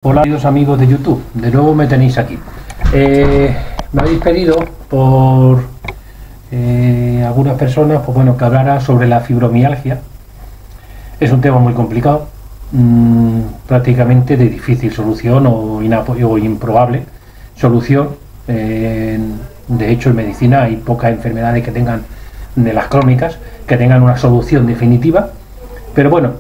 Hola queridos amigos de YouTube, de nuevo me tenéis aquí. Me habéis pedido por algunas personas pues bueno, que hablara sobre la fibromialgia. Es un tema muy complicado, prácticamente de difícil solución o improbable solución. De hecho, en medicina hay pocas enfermedades que tengan, de las crónicas, que tengan una solución definitiva. Pero bueno,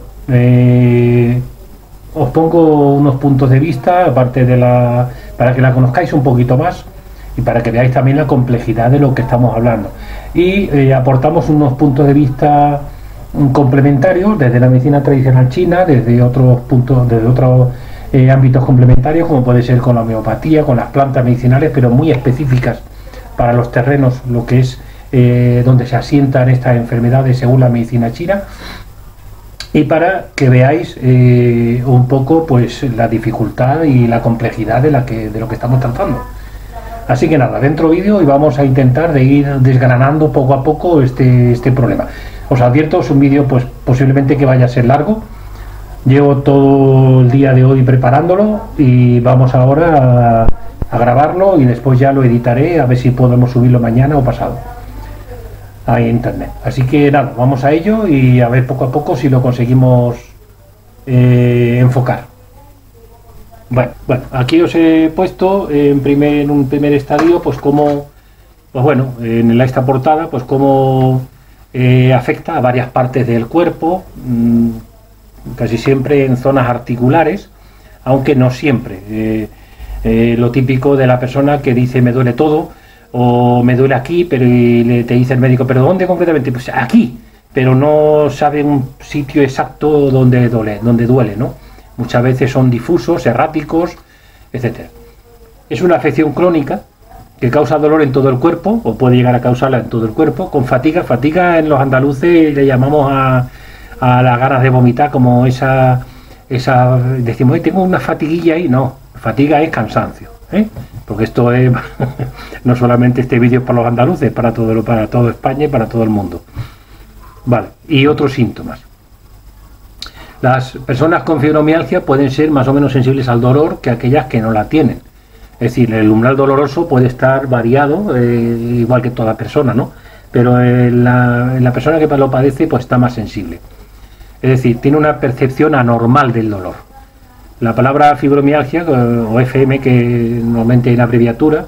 os pongo unos puntos de vista, aparte de para que la conozcáis un poquito más y para que veáis también la complejidad de lo que estamos hablando. Y aportamos unos puntos de vista complementarios desde la medicina tradicional china, desde otros puntos, desde otros ámbitos complementarios, como puede ser con la homeopatía, con las plantas medicinales, pero muy específicas para los terrenos, lo que es donde se asientan estas enfermedades según la medicina china. Y para que veáis un poco pues la dificultad y la complejidad de lo que estamos tratando. Así que nada, dentro vídeo y vamos a intentar de ir desgranando poco a poco este problema. Os advierto, es un vídeo pues posiblemente que vaya a ser largo. Llevo todo el día de hoy preparándolo y vamos ahora a grabarlo y después ya lo editaré a ver si podemos subirlo mañana o pasado a internet. Así que nada, vamos a ello y a ver poco a poco si lo conseguimos enfocar. Bueno, aquí os he puesto en un primer estadio pues cómo, pues bueno, en esta portada pues cómo afecta a varias partes del cuerpo, casi siempre en zonas articulares, aunque no siempre. Lo típico de la persona que dice me duele todo, o me duele aquí, pero te dice el médico, ¿pero dónde concretamente? Pues aquí, pero no sabe un sitio exacto donde duele, ¿no? Muchas veces son difusos, erráticos, etc. Es una afección crónica que causa dolor en todo el cuerpo, o puede llegar a causarla en todo el cuerpo, con fatiga en los andaluces le llamamos a las ganas de vomitar, como esa decimos, tengo una fatiguilla ahí, no, fatiga es cansancio, porque esto es no solamente este vídeo es para los andaluces, para toda España y para todo el mundo. Vale, y otros síntomas. Las personas con fibromialgia pueden ser más o menos sensibles al dolor que aquellas que no la tienen. Es decir, el umbral doloroso puede estar variado, igual que toda persona, ¿no? Pero la persona que lo padece pues está más sensible. Es decir, tiene una percepción anormal del dolor. La palabra fibromialgia, o FM, que normalmente en abreviatura,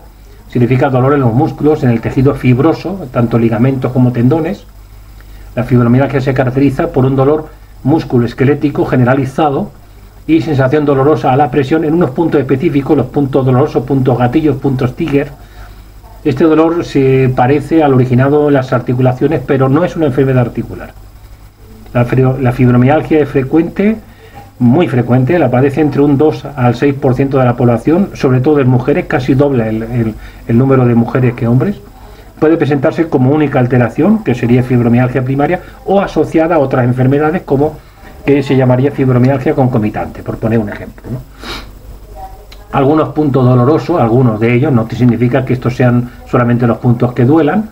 significa dolor en los músculos, en el tejido fibroso, tanto ligamentos como tendones. La fibromialgia se caracteriza por un dolor musculoesquelético generalizado y sensación dolorosa a la presión en unos puntos específicos, los puntos dolorosos, puntos gatillos, puntos trigger. Este dolor se parece al originado en las articulaciones, pero no es una enfermedad articular. La fibromialgia es frecuente, muy frecuente, la padece entre un 2 al 6% de la población, sobre todo en mujeres, casi doble el número de mujeres que hombres. Puede presentarse como única alteración, que sería fibromialgia primaria, o asociada a otras enfermedades, como que se llamaría fibromialgia concomitante, por poner un ejemplo, ¿no? Algunos puntos dolorosos, algunos de ellos, no significa que estos sean solamente los puntos que duelan,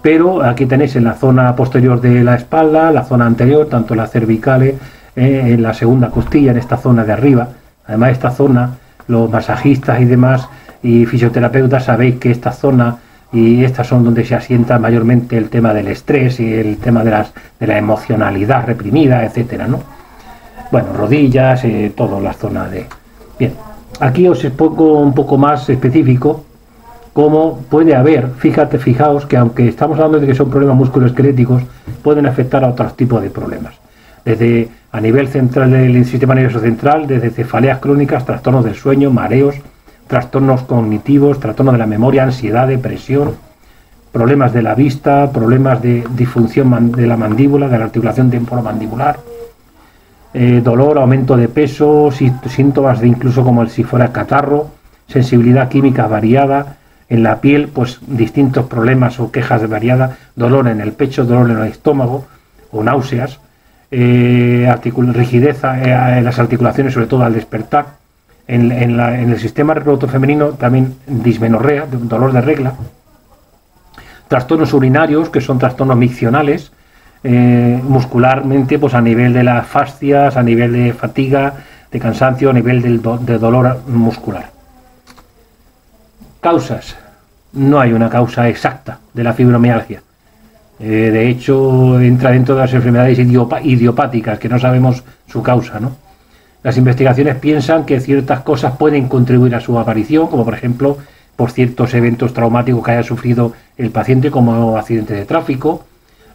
pero aquí tenéis en la zona posterior de la espalda, la zona anterior, tanto las cervicales, en la segunda costilla, en esta zona de arriba. Además, esta zona, los masajistas y demás, y fisioterapeutas, sabéis que esta zona y estas son donde se asienta mayormente el tema del estrés y el tema de la emocionalidad reprimida, etcétera, ¿no? Bueno, rodillas, todas las zonas de... Bien, aquí os pongo un poco más específico cómo puede haber, fijaos que aunque estamos hablando de que son problemas musculoesqueléticos, pueden afectar a otros tipos de problemas. Desde a nivel central del sistema nervioso central, desde cefaleas crónicas, trastornos del sueño, mareos, trastornos cognitivos, trastornos de la memoria, ansiedad, depresión, problemas de la vista, problemas de disfunción de la mandíbula, de la articulación temporomandibular, dolor, aumento de peso, síntomas de incluso como si fuera catarro, sensibilidad química variada, en la piel, pues distintos problemas o quejas variadas, dolor en el pecho, dolor en el estómago o náuseas, rigidez en las articulaciones, sobre todo al despertar. En el sistema reproductor femenino también dismenorrea, dolor de regla, trastornos urinarios, que son trastornos miccionales, muscularmente, pues a nivel de las fascias, a nivel de fatiga, de cansancio a nivel de dolor muscular. Causas. No hay una causa exacta de la fibromialgia. De hecho, entra dentro de las enfermedades idiopáticas, que no sabemos su causa, ¿no? Las investigaciones piensan que ciertas cosas pueden contribuir a su aparición, como por ejemplo por ciertos eventos traumáticos que haya sufrido el paciente, como accidentes de tráfico,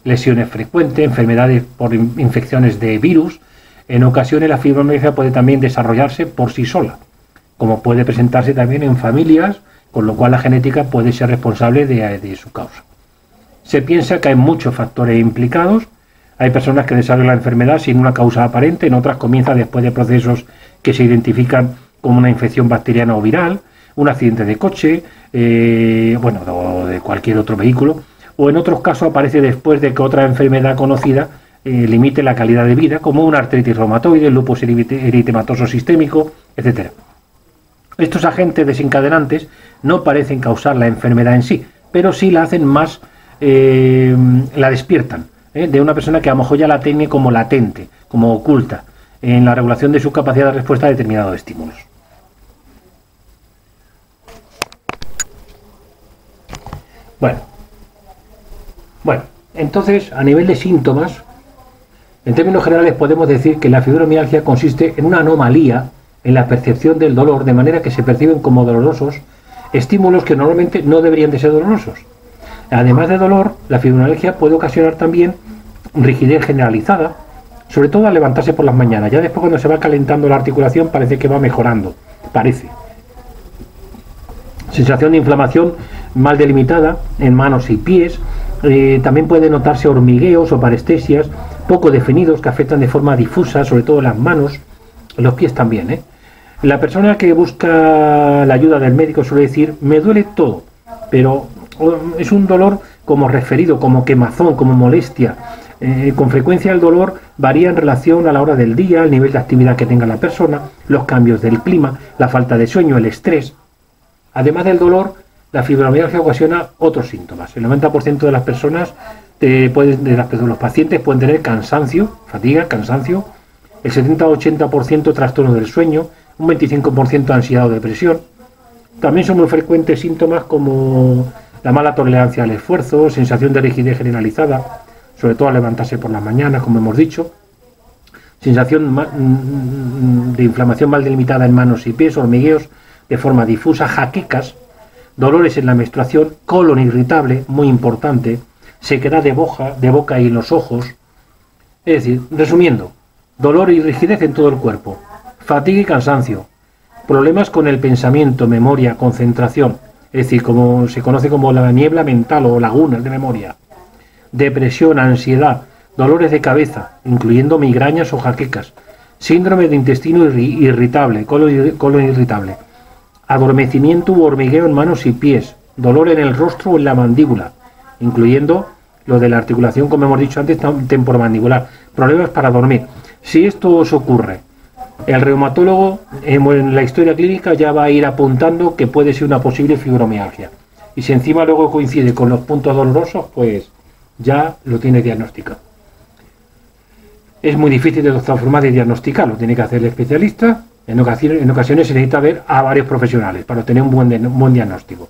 lesiones frecuentes, enfermedades por infecciones de virus. En ocasiones la fibromialgia puede también desarrollarse por sí sola, como puede presentarse también en familias, con lo cual la genética puede ser responsable de su causa. Se piensa que hay muchos factores implicados. Hay personas que desarrollan la enfermedad sin una causa aparente, en otras comienza después de procesos que se identifican como una infección bacteriana o viral, un accidente de coche, o de cualquier otro vehículo, o en otros casos aparece después de que otra enfermedad conocida limite la calidad de vida, como una artritis reumatoide, lupus eritematoso sistémico, etc. Estos agentes desencadenantes no parecen causar la enfermedad en sí, pero sí la hacen más, la despiertan, de una persona que a lo mejor ya la tiene como latente, como oculta, en la regulación de su capacidad de respuesta a determinados estímulos. Bueno, entonces, a nivel de síntomas, en términos generales podemos decir que la fibromialgia consiste en una anomalía en la percepción del dolor, de manera que se perciben como dolorosos estímulos que normalmente no deberían de ser dolorosos. Además de dolor, la fibromialgia puede ocasionar también rigidez generalizada, sobre todo al levantarse por las mañanas. Ya después, cuando se va calentando la articulación, parece que va mejorando, sensación de inflamación mal delimitada en manos y pies. También puede notarse hormigueos o parestesias poco definidos que afectan de forma difusa, sobre todo las manos, los pies también. La persona que busca la ayuda del médico suele decir: me duele todo, pero es un dolor como referido, como quemazón, como molestia. Con frecuencia el dolor varía en relación a la hora del día, el nivel de actividad que tenga la persona, los cambios del clima, la falta de sueño, el estrés. Además del dolor, la fibromialgia ocasiona otros síntomas. El 90% de las personas, de los pacientes, pueden tener cansancio, fatiga, cansancio, el 70-80% trastorno del sueño, un 25% ansiedad o depresión. También son muy frecuentes síntomas como la mala tolerancia al esfuerzo, sensación de rigidez generalizada, sobre todo al levantarse por las mañanas, como hemos dicho, sensación de inflamación mal delimitada en manos y pies, hormigueos de forma difusa, jaquecas, dolores en la menstruación, colon irritable, muy importante, sequedad de boca y en los ojos. Es decir, resumiendo, dolor y rigidez en todo el cuerpo, fatiga y cansancio, problemas con el pensamiento, memoria, concentración, es decir, como se conoce como la niebla mental o lagunas de memoria, depresión, ansiedad, dolores de cabeza, incluyendo migrañas o jaquecas, síndrome de intestino irritable, colon irritable, adormecimiento u hormigueo en manos y pies, dolor en el rostro o en la mandíbula, incluyendo lo de la articulación, como hemos dicho antes, temporomandibular, problemas para dormir. Si esto os ocurre, el reumatólogo en la historia clínica ya va a ir apuntando que puede ser una posible fibromialgia. Y si encima luego coincide con los puntos dolorosos, pues ya lo tiene diagnosticado. Es muy difícil de otra forma de diagnosticarlo, tiene que hacer el especialista. En ocasiones se necesita ver a varios profesionales para tener un buen diagnóstico.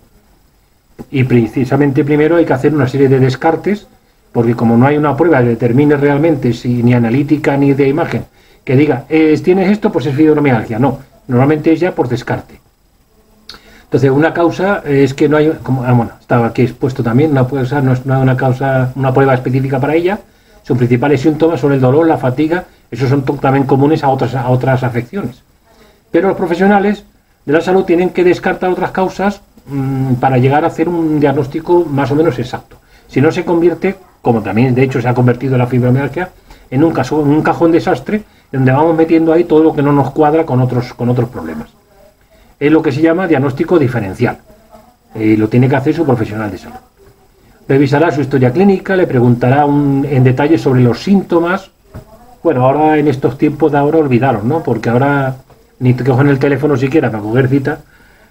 Y precisamente primero hay que hacer una serie de descartes, porque como no hay una prueba que determine realmente, si ni analítica ni de imagen, que diga, tienes esto, pues es fibromialgia. No, normalmente es ya por descarte. Entonces, una causa es que no hay, estaba aquí expuesto también, no hay una causa, una prueba específica para ella. Sus principales síntomas son el dolor, la fatiga, esos son también comunes a otras afecciones. Pero los profesionales de la salud tienen que descartar otras causas para llegar a hacer un diagnóstico más o menos exacto. Si no, se convierte, como también de hecho se ha convertido la fibromialgia, en un cajón desastre, donde vamos metiendo ahí todo lo que no nos cuadra con otros problemas. Es lo que se llama diagnóstico diferencial. Lo tiene que hacer su profesional de salud. Revisará su historia clínica, le preguntará en detalle sobre los síntomas. Bueno, ahora en estos tiempos de ahora olvidaros, ¿no? Porque ahora ni te cogen el teléfono siquiera para coger cita,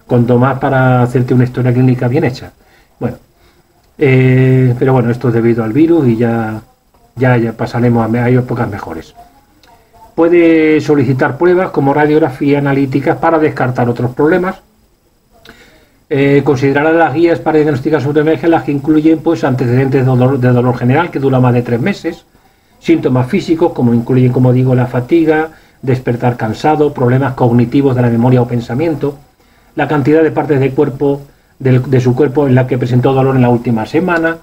cuanto más para hacerte una historia clínica bien hecha. Bueno, pero bueno, esto es debido al virus y ya pasaremos a épocas mejores. puede solicitar pruebas como radiografía analíticas para descartar otros problemas. Considerará las guías para diagnosticar fibromialgia, las que incluyen pues antecedentes de dolor general que dura más de 3 meses, síntomas físicos como incluyen, como digo, la fatiga, despertar cansado, problemas cognitivos de la memoria o pensamiento, la cantidad de partes del cuerpo de su cuerpo en la que presentó dolor en la última semana.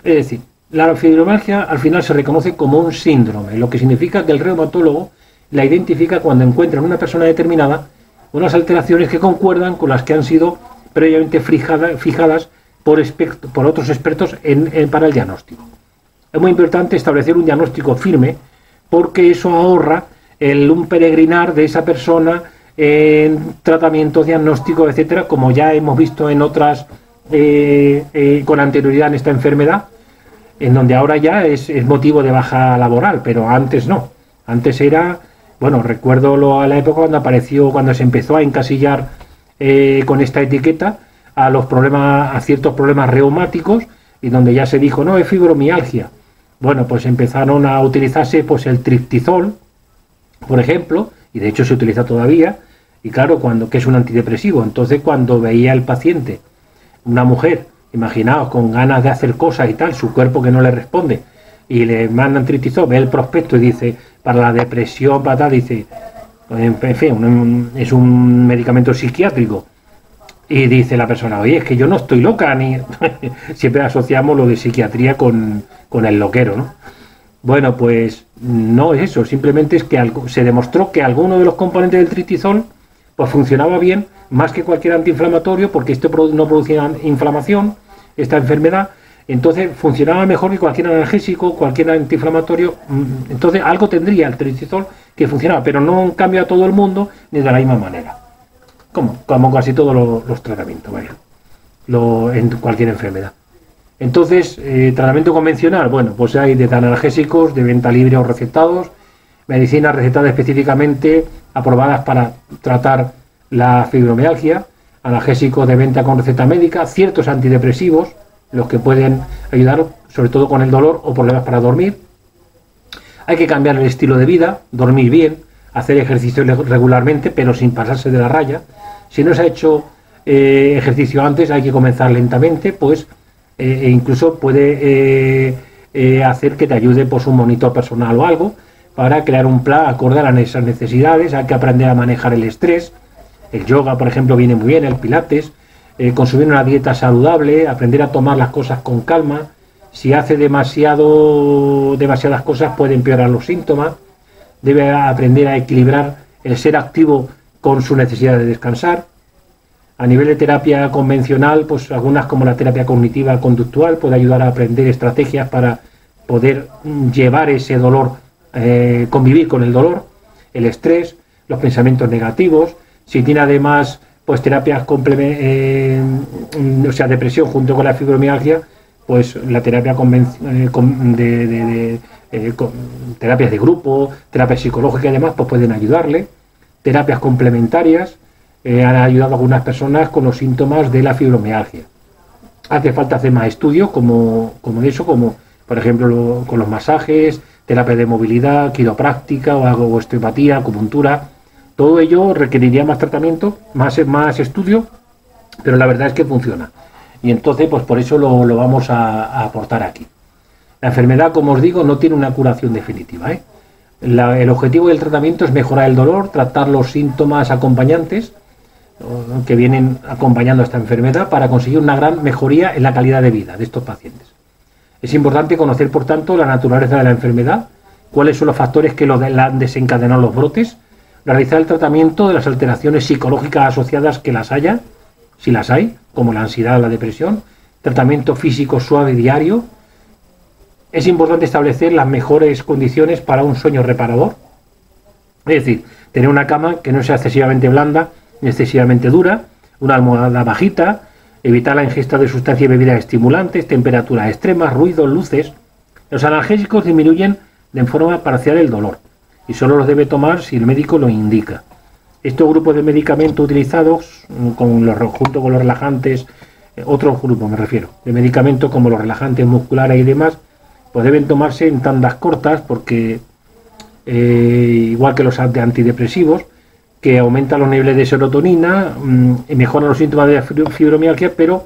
Es decir, la fibromialgia al final se reconoce como un síndrome, lo que significa que el reumatólogo la identifica cuando encuentra en una persona determinada unas alteraciones que concuerdan con las que han sido previamente fijadas por otros expertos para el diagnóstico. Es muy importante establecer un diagnóstico firme porque eso ahorra un peregrinar de esa persona en tratamientos, diagnósticos, etcétera, como ya hemos visto en otras con anterioridad en esta enfermedad, en donde ahora ya es motivo de baja laboral, pero antes no. Antes era, bueno, recuerdo a la época cuando se empezó a encasillar con esta etiqueta a ciertos problemas reumáticos, y donde ya se dijo, no, es fibromialgia. Bueno, pues empezaron a utilizarse pues el triptizol, por ejemplo, y de hecho se utiliza todavía, y claro, que es un antidepresivo. Entonces, cuando veía el paciente, una mujer, imaginaos, con ganas de hacer cosas y tal, su cuerpo que no le responde, y le mandan triptizol, ve el prospecto y dice, para la depresión, para tal, dice, en fin, es un medicamento psiquiátrico. Y dice la persona, oye, es que yo no estoy loca, ni siempre asociamos lo de psiquiatría con el loquero, ¿no? Bueno, pues no es eso, simplemente es que se demostró que alguno de los componentes del triptizol pues funcionaba bien, más que cualquier antiinflamatorio, porque esto no producía inflamación, esta enfermedad, entonces funcionaba mejor que cualquier analgésico, cualquier antiinflamatorio. Entonces algo tendría el triptizol que funcionaba, pero no cambia a todo el mundo ni de la misma manera. Como casi todos los tratamientos, vaya, en cualquier enfermedad. Entonces, tratamiento convencional, bueno, pues hay desde analgésicos de venta libre o recetados, medicinas recetadas específicamente aprobadas para tratar la fibromialgia, analgésicos de venta con receta médica, ciertos antidepresivos, los que pueden ayudar sobre todo con el dolor o problemas para dormir. Hay que cambiar el estilo de vida, dormir bien, hacer ejercicio regularmente, pero sin pasarse de la raya. Si no se ha hecho ejercicio antes, hay que comenzar lentamente, pues e incluso puede hacer que te ayude pues, un monitor personal o algo, para crear un plan acorde a esas necesidades. Hay que aprender a manejar el estrés. El yoga, por ejemplo, viene muy bien, el pilates, consumir una dieta saludable, aprender a tomar las cosas con calma. Si hace demasiadas cosas puede empeorar los síntomas. Debe aprender a equilibrar el ser activo con su necesidad de descansar. A nivel de terapia convencional, pues algunas como la terapia cognitiva conductual puede ayudar a aprender estrategias para poder llevar ese dolor, convivir con el dolor, el estrés, los pensamientos negativos. Si tiene además pues terapias depresión junto con la fibromialgia, pues la terapia terapias de grupo, terapias psicológicas y demás, pues pueden ayudarle. Terapias complementarias han ayudado a algunas personas con los síntomas de la fibromialgia. Hace falta hacer más estudios como por ejemplo con los masajes, terapia de movilidad, quiropráctica o osteopatía, acupuntura. Todo ello requeriría más tratamiento, más estudio, pero la verdad es que funciona. Y entonces, pues por eso lo vamos a aportar aquí. La enfermedad, como os digo, no tiene una curación definitiva, ¿eh? El objetivo del tratamiento es mejorar el dolor, tratar los síntomas acompañantes que vienen acompañando a esta enfermedad para conseguir una gran mejoría en la calidad de vida de estos pacientes. Es importante conocer, por tanto, la naturaleza de la enfermedad, cuáles son los factores que han desencadenado los brotes, realizar el tratamiento de las alteraciones psicológicas asociadas que las haya, si las hay, como la ansiedad o la depresión, tratamiento físico suave diario. Es importante establecer las mejores condiciones para un sueño reparador, es decir, tener una cama que no sea excesivamente blanda ni excesivamente dura, una almohada bajita, evitar la ingesta de sustancias y bebidas estimulantes, temperaturas extremas, ruidos, luces. Los analgésicos disminuyen de forma parcial el dolor y solo los debe tomar si el médico lo indica. Estos grupos de medicamentos utilizados, junto con los relajantes, otros grupos me refiero, de medicamentos como los relajantes musculares y demás, pues deben tomarse en tandas cortas porque igual que los antidepresivos, que aumentan los niveles de serotonina y mejoran los síntomas de fibromialgia, pero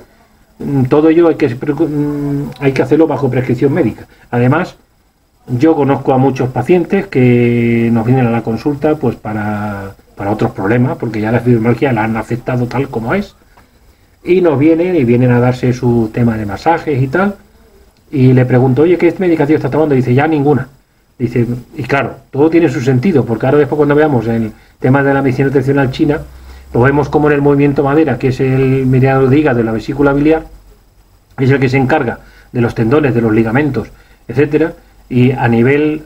todo ello hay que hacerlo bajo prescripción médica. Además, yo conozco a muchos pacientes que nos vienen a la consulta pues para otros problemas, porque ya la fibromialgia la han aceptado tal como es, y vienen a darse su tema de masajes y tal, y le pregunto, oye, ¿qué medicación estás tomando? Y dice, ya ninguna. Dice, y claro, todo tiene su sentido, porque ahora después cuando veamos el tema de la medicina nutricional china, lo vemos como en el movimiento madera, que es el meridiano de hígado de la vesícula biliar, es el que se encarga de los tendones, de los ligamentos, etcétera, y a nivel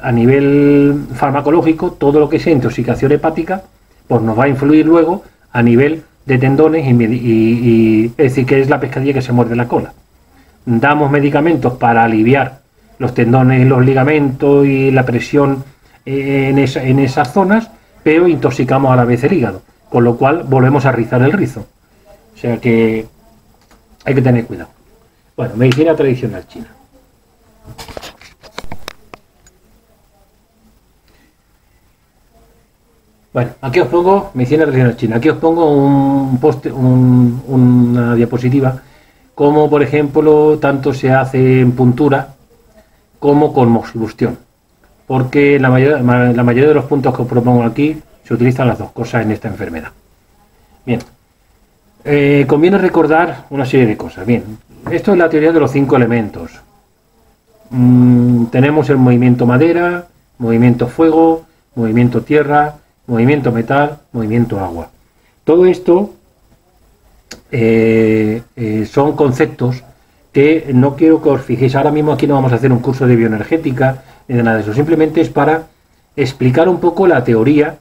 farmacológico, todo lo que sea intoxicación hepática, pues nos va a influir luego a nivel de tendones y es decir, que es la pescadilla que se muerde la cola. Damos medicamentos para aliviar los tendones, los ligamentos y la presión en esas zonas, pero intoxicamos a la vez el hígado, con lo cual volvemos a rizar el rizo. O sea que hay que tener cuidado. Bueno, medicina tradicional china. Bueno, aquí os pongo medicina tradicional china. Aquí os pongo una diapositiva, como por ejemplo tanto se hace en puntura como con moxibustión, porque la mayoría de los puntos que os propongo aquí se utilizan las dos cosas en esta enfermedad. Bien, conviene recordar una serie de cosas. Bien, esto es la teoría de los 5 elementos. Tenemos el movimiento madera, movimiento fuego, movimiento tierra, movimiento metal, movimiento agua. Todo esto son conceptos que no quiero que os fijéis. Ahora mismo aquí no vamos a hacer un curso de bioenergética ni de nada de eso. Simplemente es para explicar un poco la teoría,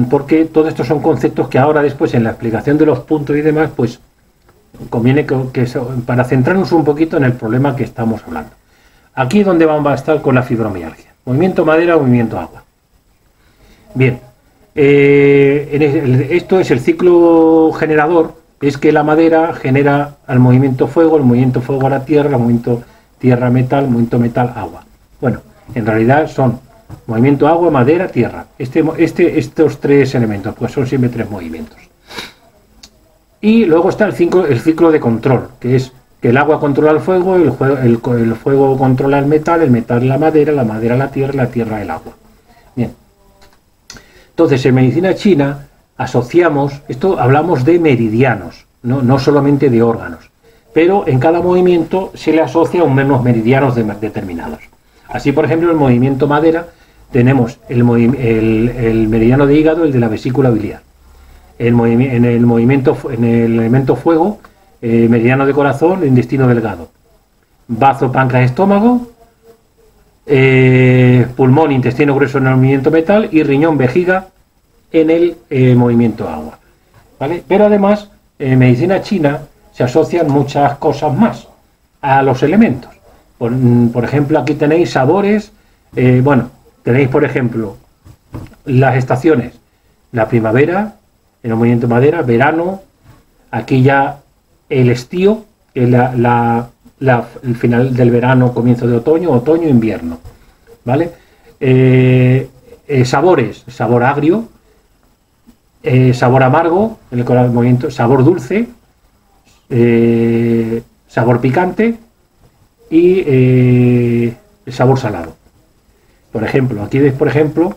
porque todos estos son conceptos que ahora después en la explicación de los puntos y demás, pues conviene para centrarnos un poquito en el problema que estamos hablando. Aquí es donde vamos a estar con la fibromialgia. Movimiento madera, movimiento agua. Bien. Esto es el ciclo generador, es que la madera genera al movimiento fuego, el movimiento fuego a la tierra, el movimiento tierra metal, movimiento metal agua. Bueno, en realidad son movimiento agua, madera, tierra. Estos 3 elementos, pues son siempre 3 movimientos. Y luego está el ciclo de control, que es que el agua controla el fuego, el fuego controla el metal la madera la tierra el agua. Bien. Entonces, en medicina china asociamos, hablamos de meridianos, no solamente de órganos, pero en cada movimiento se le asocia unos meridianos determinados. Así, por ejemplo, en el movimiento madera tenemos el meridiano de hígado, el de la vesícula biliar. En el elemento fuego, meridiano de corazón, el intestino delgado. Bazo, páncreas, estómago. Pulmón, intestino grueso en el movimiento metal y riñón, vejiga en el movimiento agua, ¿vale? Pero además en medicina china se asocian muchas cosas más a los elementos. Por ejemplo, aquí tenéis sabores, tenéis por ejemplo las estaciones, la primavera en el movimiento madera, verano, aquí ya el estío, que es el final del verano, comienzo de otoño, invierno, ¿vale? Sabores, sabor agrio, sabor amargo, en el movimiento, sabor dulce, sabor picante y sabor salado. Por ejemplo, aquí veis, por ejemplo,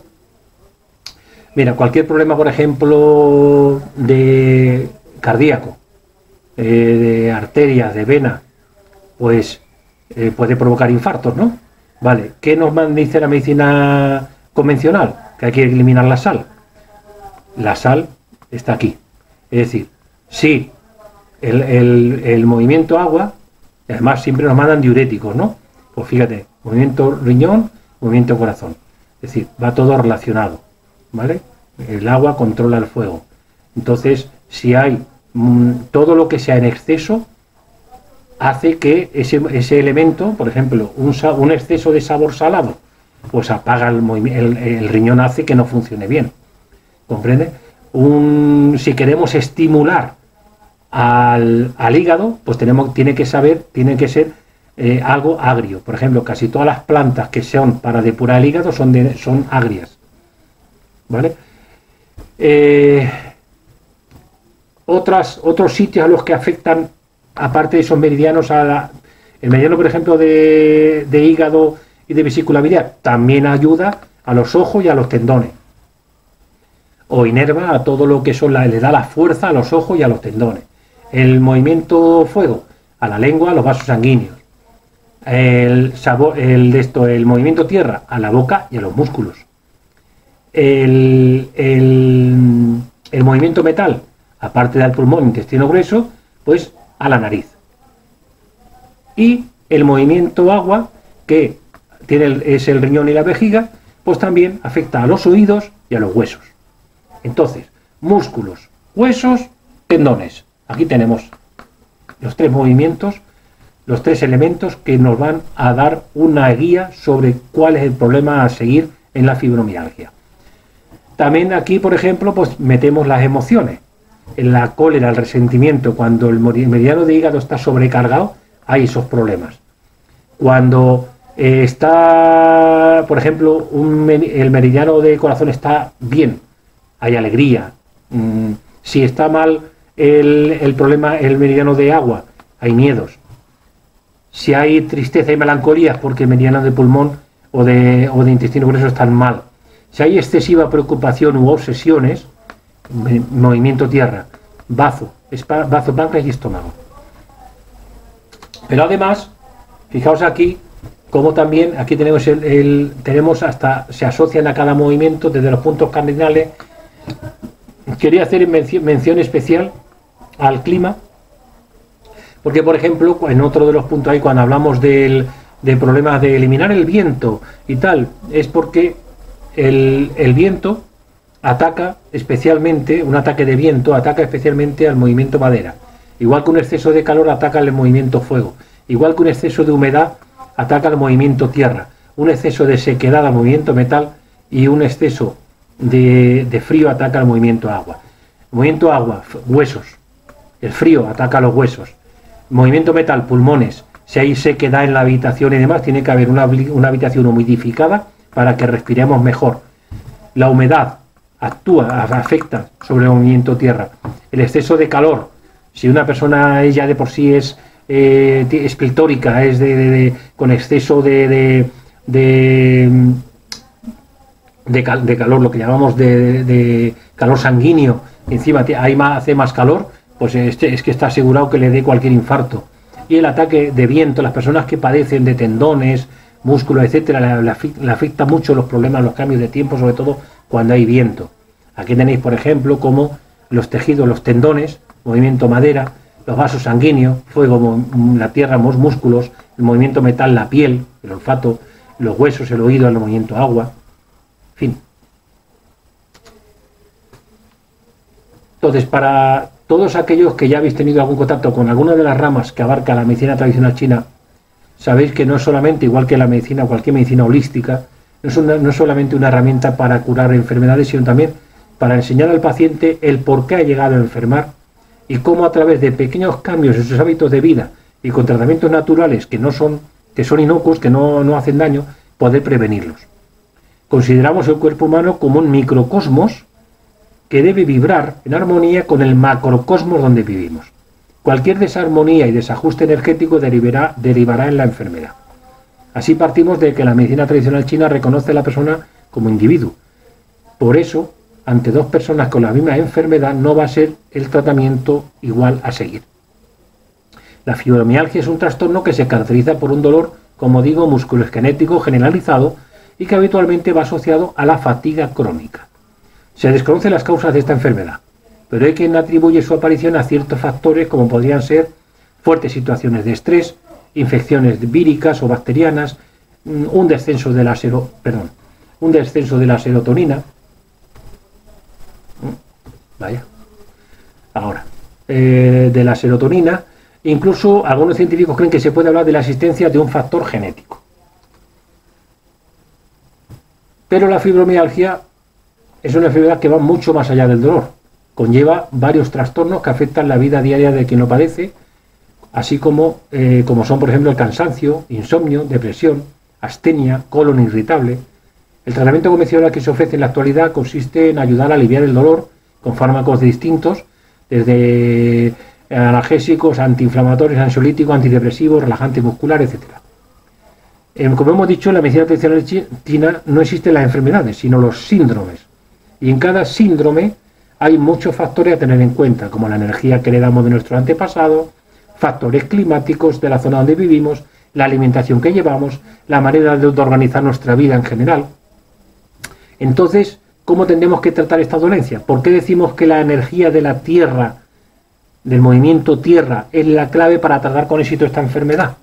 mira, cualquier problema, por ejemplo, de cardíaco, de arterias, de vena, pues puede provocar infartos, ¿no? Vale, ¿qué nos dice la medicina convencional? Que hay que eliminar la sal. La sal está aquí. Es decir, si el movimiento agua, además siempre nos mandan diuréticos, ¿no? Pues fíjate, movimiento riñón, movimiento corazón. Es decir, va todo relacionado, ¿vale? El agua controla el fuego. Entonces, si hay todo lo que sea en exceso, hace que ese elemento, por ejemplo, un exceso de sabor salado, pues apaga el riñón, hace que no funcione bien. ¿Comprende? Si queremos estimular al hígado, pues tiene que ser algo agrio. Por ejemplo, casi todas las plantas que son para depurar el hígado son agrias. ¿vale? Otros sitios a los que afectan, aparte de esos meridianos, el meridiano, por ejemplo, de hígado y de vesícula biliar, también ayuda a los ojos y a los tendones. O inerva a todo lo que le da la fuerza a los ojos y a los tendones. El movimiento fuego, a la lengua, a los vasos sanguíneos. El movimiento tierra, a la boca y a los músculos. El movimiento metal, aparte del pulmón, intestino grueso, pues a la nariz. Y el movimiento agua, que es el riñón y la vejiga, pues también afecta a los oídos y a los huesos. Entonces, músculos, huesos, tendones. Aquí tenemos los tres movimientos, los tres elementos que nos van a dar una guía sobre cuál es el problema a seguir en la fibromialgia. También aquí, por ejemplo, pues metemos las emociones. En la cólera, el resentimiento, cuando el meridiano de hígado está sobrecargado, hay esos problemas. Cuando está, por ejemplo, el meridiano de corazón está bien, hay alegría. Si está mal el meridiano de agua, hay miedos. Si hay tristeza y melancolía es porque el meridiano de pulmón o de intestino grueso están mal. Si hay excesiva preocupación u obsesiones, movimiento tierra, bazo, páncreas y estómago. Pero además, fijaos aquí, como también aquí tenemos hasta, se asocian a cada movimiento desde los puntos cardinales. Quería hacer mención especial al clima, porque por ejemplo, en otro de los puntos ahí, cuando hablamos de problemas de eliminar el viento y tal, es porque el viento ataca especialmente, un ataque de viento ataca especialmente al movimiento madera, igual que un exceso de calor ataca el movimiento fuego, igual que un exceso de humedad ataca el movimiento tierra, un exceso de sequedad al movimiento metal y un exceso de frío ataca al movimiento agua. Movimiento agua, huesos, el frío ataca a los huesos, movimiento metal, pulmones. Si hay sequedad en la habitación y demás, tiene que haber una habitación humidificada para que respiremos mejor. La humedad afecta sobre el movimiento tierra. El exceso de calor, si una persona ella de por sí es pletórica, es con exceso de calor, lo que llamamos de calor sanguíneo, encima hace más calor, pues es que está asegurado que le dé cualquier infarto. Y el ataque de viento, las personas que padecen de tendones, músculos, etcétera, le afecta mucho los problemas, los cambios de tiempo, sobre todo cuando hay viento. Aquí tenéis, por ejemplo, como los tejidos, los tendones, movimiento madera, los vasos sanguíneos, fuego, la tierra, los músculos, el movimiento metal, la piel, el olfato, los huesos, el oído, el movimiento agua, en fin. Entonces, para todos aquellos que ya habéis tenido algún contacto con alguna de las ramas que abarca la medicina tradicional china, sabéis que no es solamente, igual que la medicina, cualquier medicina holística, no es solamente una herramienta para curar enfermedades, sino también para enseñar al paciente el por qué ha llegado a enfermar y cómo a través de pequeños cambios en sus hábitos de vida y con tratamientos naturales que son inocuos, que no hacen daño, poder prevenirlos. Consideramos el cuerpo humano como un microcosmos que debe vibrar en armonía con el macrocosmos donde vivimos. Cualquier desarmonía y desajuste energético derivará en la enfermedad. Así partimos de que la medicina tradicional china reconoce a la persona como individuo. Por eso, ante dos personas con la misma enfermedad, no va a ser el tratamiento igual a seguir. La fibromialgia es un trastorno que se caracteriza por un dolor, como digo, musculoesquelético generalizado y que habitualmente va asociado a la fatiga crónica. Se desconocen las causas de esta enfermedad, pero hay quien atribuye su aparición a ciertos factores como podrían ser fuertes situaciones de estrés, infecciones víricas o bacterianas, un descenso de la serotonina. De la serotonina, incluso algunos científicos creen que se puede hablar de la existencia de un factor genético. Pero la fibromialgia es una enfermedad que va mucho más allá del dolor. Conlleva varios trastornos que afectan la vida diaria de quien lo padece, así como son, por ejemplo, el cansancio, insomnio, depresión, astenia, colon irritable, El tratamiento convencional que se ofrece en la actualidad consiste en ayudar a aliviar el dolor con fármacos distintos, desde analgésicos, antiinflamatorios, ansiolíticos, antidepresivos, relajantes musculares, etc. Como hemos dicho, en la medicina tradicional china no existen las enfermedades, sino los síndromes. Y en cada síndrome hay muchos factores a tener en cuenta, como la energía que heredamos de nuestros antepasados, factores climáticos de la zona donde vivimos, la alimentación que llevamos, la manera de organizar nuestra vida en general. Entonces, ¿cómo tendremos que tratar esta dolencia? ¿Por qué decimos que la energía de la Tierra, del movimiento Tierra, es la clave para tratar con éxito esta enfermedad?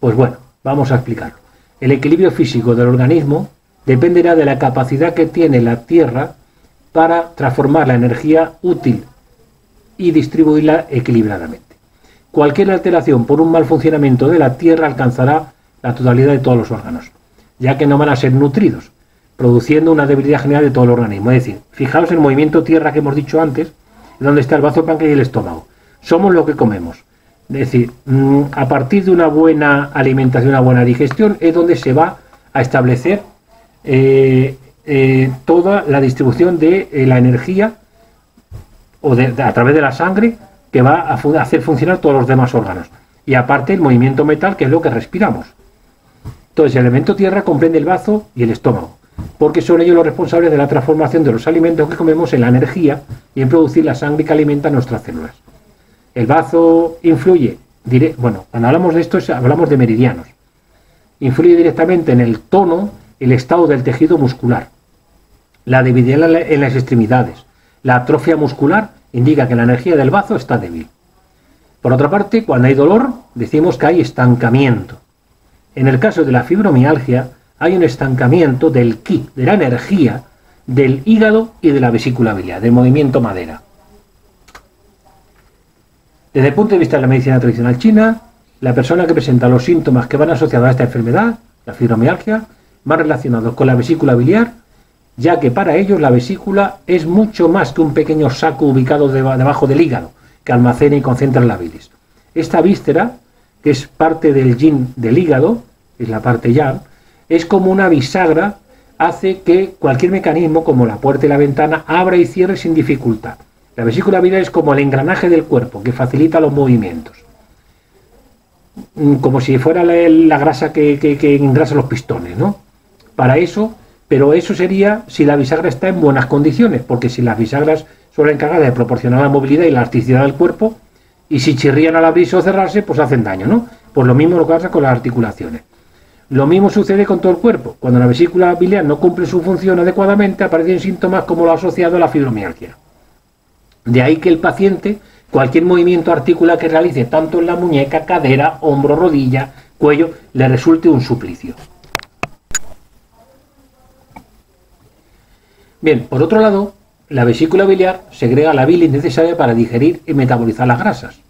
Pues bueno, vamos a explicarlo. El equilibrio físico del organismo dependerá de la capacidad que tiene la Tierra para transformar la energía útil y distribuirla equilibradamente. Cualquier alteración por un mal funcionamiento de la Tierra alcanzará la totalidad de todos los órganos, ya que no van a ser nutridos, produciendo una debilidad general de todo el organismo. Es decir, fijaos en el movimiento Tierra que hemos dicho antes, donde está el bazo, el páncreas y el estómago. Somos lo que comemos. Es decir, a partir de una buena alimentación, una buena digestión, es donde se va a establecer toda la distribución de la energía a través de la sangre, que va a hacer funcionar todos los demás órganos. Y aparte el movimiento metal, que es lo que respiramos. Entonces el elemento Tierra comprende el bazo y el estómago, porque son ellos los responsables de la transformación de los alimentos que comemos en la energía y en producir la sangre que alimenta nuestras células. El bazo influye, cuando hablamos de esto hablamos de meridianos, influye directamente en el tono, el estado del tejido muscular, la debilidad en las extremidades, la atrofia muscular indica que la energía del bazo está débil. Por otra parte, cuando hay dolor, decimos que hay estancamiento. En el caso de la fibromialgia, hay un estancamiento del ki, de la energía, del hígado y de la vesícula biliar, del movimiento madera. Desde el punto de vista de la medicina tradicional china, la persona que presenta los síntomas que van asociados a esta enfermedad, la fibromialgia, van relacionados con la vesícula biliar, ya que para ellos la vesícula es mucho más que un pequeño saco ubicado debajo del hígado, que almacena y concentra la bilis. Esta víscera, que es parte del yin del hígado, es la parte yang, es como una bisagra, hace que cualquier mecanismo, como la puerta y la ventana, abra y cierre sin dificultad. La vesícula biliar es como el engranaje del cuerpo, que facilita los movimientos. Como si fuera la grasa que engrasa los pistones, ¿no? Para eso, pero eso sería si la bisagra está en buenas condiciones, porque si las bisagras son encargadas de proporcionar la movilidad y la elasticidad del cuerpo, y si chirrían al abrirse o cerrarse, pues hacen daño, ¿no? Pues lo mismo lo que pasa con las articulaciones. Lo mismo sucede con todo el cuerpo. Cuando la vesícula biliar no cumple su función adecuadamente, aparecen síntomas como lo asociado a la fibromialgia. De ahí que el paciente, cualquier movimiento articular que realice, tanto en la muñeca, cadera, hombro, rodilla, cuello, le resulte un suplicio. Bien, por otro lado, la vesícula biliar segrega la bilis necesaria para digerir y metabolizar las grasas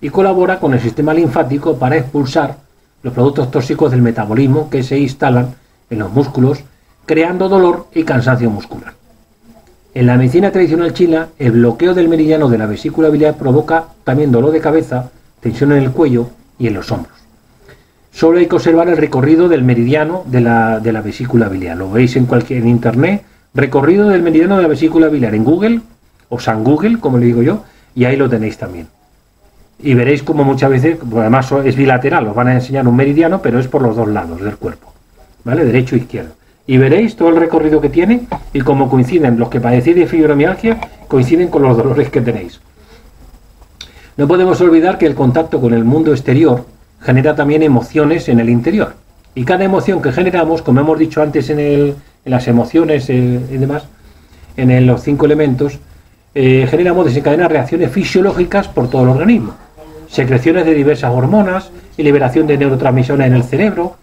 y colabora con el sistema linfático para expulsar los productos tóxicos del metabolismo que se instalan en los músculos, creando dolor y cansancio muscular. En la medicina tradicional china, el bloqueo del meridiano de la vesícula biliar provoca también dolor de cabeza, tensión en el cuello y en los hombros. Solo hay que observar el recorrido del meridiano de la vesícula biliar. Lo veis en internet, recorrido del meridiano de la vesícula biliar en Google, o San Google, como le digo yo, y ahí lo tenéis también. Y veréis como muchas veces, pues además es bilateral, os van a enseñar un meridiano, pero es por los dos lados del cuerpo, ¿vale? Derecho e izquierdo. Y veréis todo el recorrido que tiene y cómo coinciden los que padecéis de fibromialgia, coinciden con los dolores que tenéis. No podemos olvidar que el contacto con el mundo exterior genera también emociones en el interior. Y cada emoción que generamos, como hemos dicho antes en las emociones y demás, en los 5 elementos, generamos, desencadena reacciones fisiológicas por todo el organismo. Secreciones de diversas hormonas y liberación de neurotransmisores en el cerebro,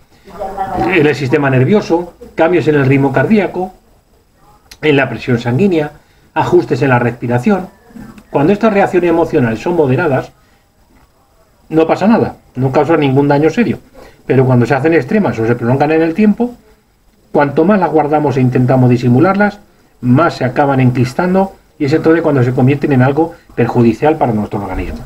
en el sistema nervioso, cambios en el ritmo cardíaco, en la presión sanguínea, ajustes en la respiración. Cuando estas reacciones emocionales son moderadas, no pasa nada, no causan ningún daño serio. Pero cuando se hacen extremas o se prolongan en el tiempo, cuanto más las guardamos e intentamos disimularlas, más se acaban enquistando y es entonces cuando se convierten en algo perjudicial para nuestro organismo.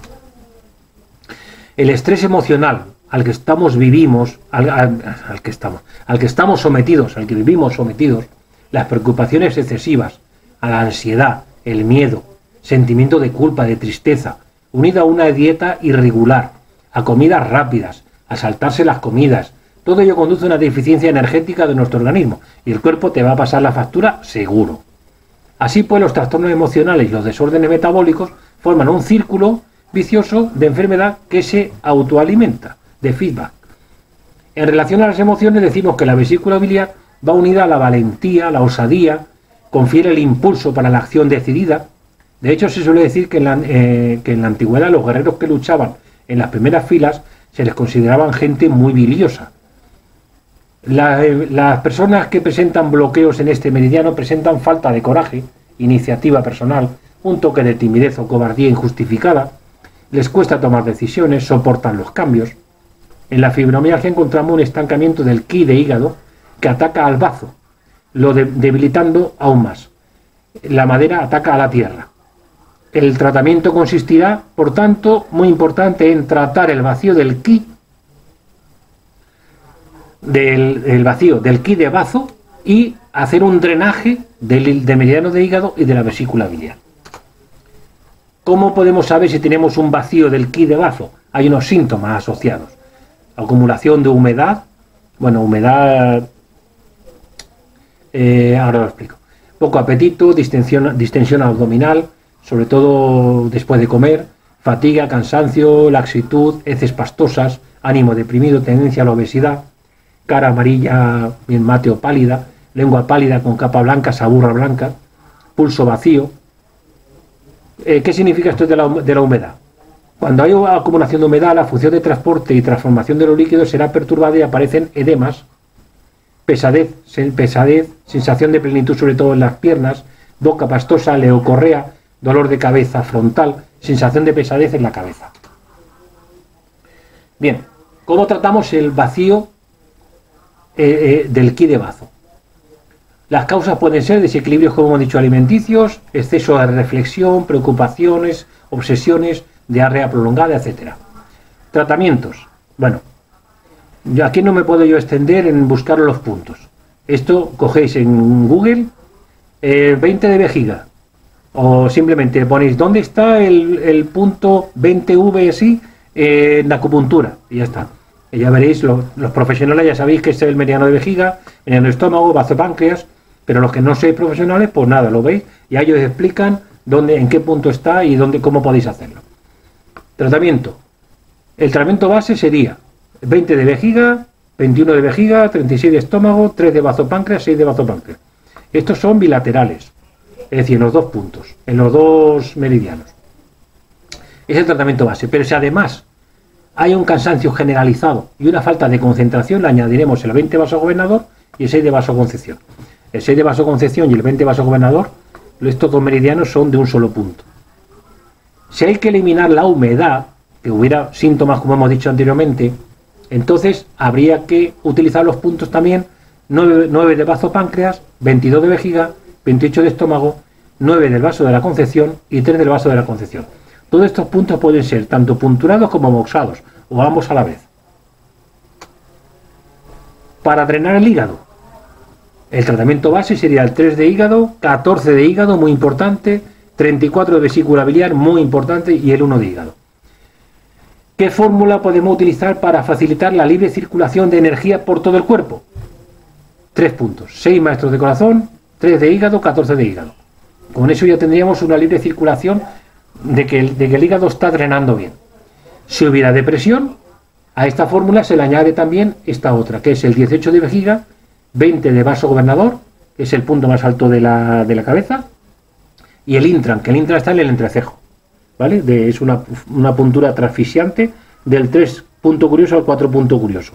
El estrés emocional al que estamos vivimos, al que estamos sometidos, al que vivimos sometidos, las preocupaciones excesivas, a la ansiedad, el miedo, sentimiento de culpa, de tristeza, unido a una dieta irregular, a comidas rápidas, a saltarse las comidas, todo ello conduce a una deficiencia energética de nuestro organismo y el cuerpo te va a pasar la factura seguro. Así pues, los trastornos emocionales y los desórdenes metabólicos forman un círculo vicioso de enfermedad que se autoalimenta de feedback. En relación a las emociones decimos que la vesícula biliar va unida a la valentía, la osadía, confiere el impulso para la acción decidida. De hecho, se suele decir que en la antigüedad los guerreros que luchaban en las primeras filas se les consideraban gente muy biliosa. Las personas que presentan bloqueos en este meridiano presentan falta de coraje, iniciativa personal, un toque de timidez o cobardía injustificada, les cuesta tomar decisiones, soportan los cambios. En la fibromialgia encontramos un estancamiento del ki de hígado que ataca al bazo, lo debilitando aún más. La madera ataca a la tierra. El tratamiento consistirá, por tanto, muy importante, en tratar el vacío del ki, del vacío del ki de bazo y hacer un drenaje del meridiano de hígado y de la vesícula biliar. ¿Cómo podemos saber si tenemos un vacío del ki de bazo? Hay unos síntomas asociados. Acumulación de humedad, humedad, ahora lo explico. Poco apetito, distensión abdominal, sobre todo después de comer, fatiga, cansancio, laxitud, heces pastosas, ánimo deprimido, tendencia a la obesidad, cara amarilla, bien mate o pálida, lengua pálida con capa blanca, saburra blanca, pulso vacío. ¿Qué significa esto de la humedad? Cuando hay acumulación de humedad, la función de transporte y transformación de los líquidos será perturbada y aparecen edemas, pesadez, sensación de plenitud sobre todo en las piernas, boca pastosa, leucorrea, dolor de cabeza frontal, sensación de pesadez en la cabeza. Bien, ¿cómo tratamos el vacío del ki de bazo? Las causas pueden ser desequilibrios, como hemos dicho, alimenticios, exceso de reflexión, preocupaciones, obsesiones, diarrea prolongada, etc. Tratamientos. Bueno, aquí no me puedo yo extender en buscar los puntos. Esto cogéis en Google 20 de vejiga o simplemente ponéis dónde está el punto 20V así en la acupuntura y ya está. Y ya veréis, los profesionales ya sabéis que es el meridiano de vejiga, meridiano de estómago, bazo páncreas, pero los que no sois profesionales, pues nada, lo veis y ellos explican en qué punto está y cómo podéis hacerlo. Tratamiento. El tratamiento base sería 20 de vejiga, 21 de vejiga, 36 de estómago, 3 de bazo páncreas, 6 de bazo páncreas. Estos son bilaterales, es decir, en los dos puntos, en los dos meridianos. Es el tratamiento base, pero si además hay un cansancio generalizado y una falta de concentración, le añadiremos el 20 vasogobernador y el 6 de vasoconcepción. El 6 de vasoconcepción y el 20 vasogobernador, estos dos meridianos son de un solo punto. Si hay que eliminar la humedad, que hubiera síntomas como hemos dicho anteriormente, entonces habría que utilizar los puntos también 9 de bazo páncreas, 22 de vejiga, 28 de estómago, 9 del vaso de la concepción y 3 del vaso de la concepción. Todos estos puntos pueden ser tanto punturados como boxados, o ambos a la vez. Para drenar el hígado, el tratamiento base sería el 3 de hígado, 14 de hígado, muy importante, 34 de vesícula biliar, muy importante, y el 1 de hígado. ¿Qué fórmula podemos utilizar para facilitar la libre circulación de energía por todo el cuerpo? 3 puntos, 6 maestros de corazón, 3 de hígado, 14 de hígado. Con eso ya tendríamos una libre circulación de que el hígado está drenando bien. Si hubiera depresión, a esta fórmula se le añade también esta otra, que es el 18 de vejiga, 20 de vaso gobernador, que es el punto más alto de la cabeza, y el intran, que el intran está en el entrecejo, ¿vale? Es una puntura transfisiante del 3 punto curioso al 4 punto curioso.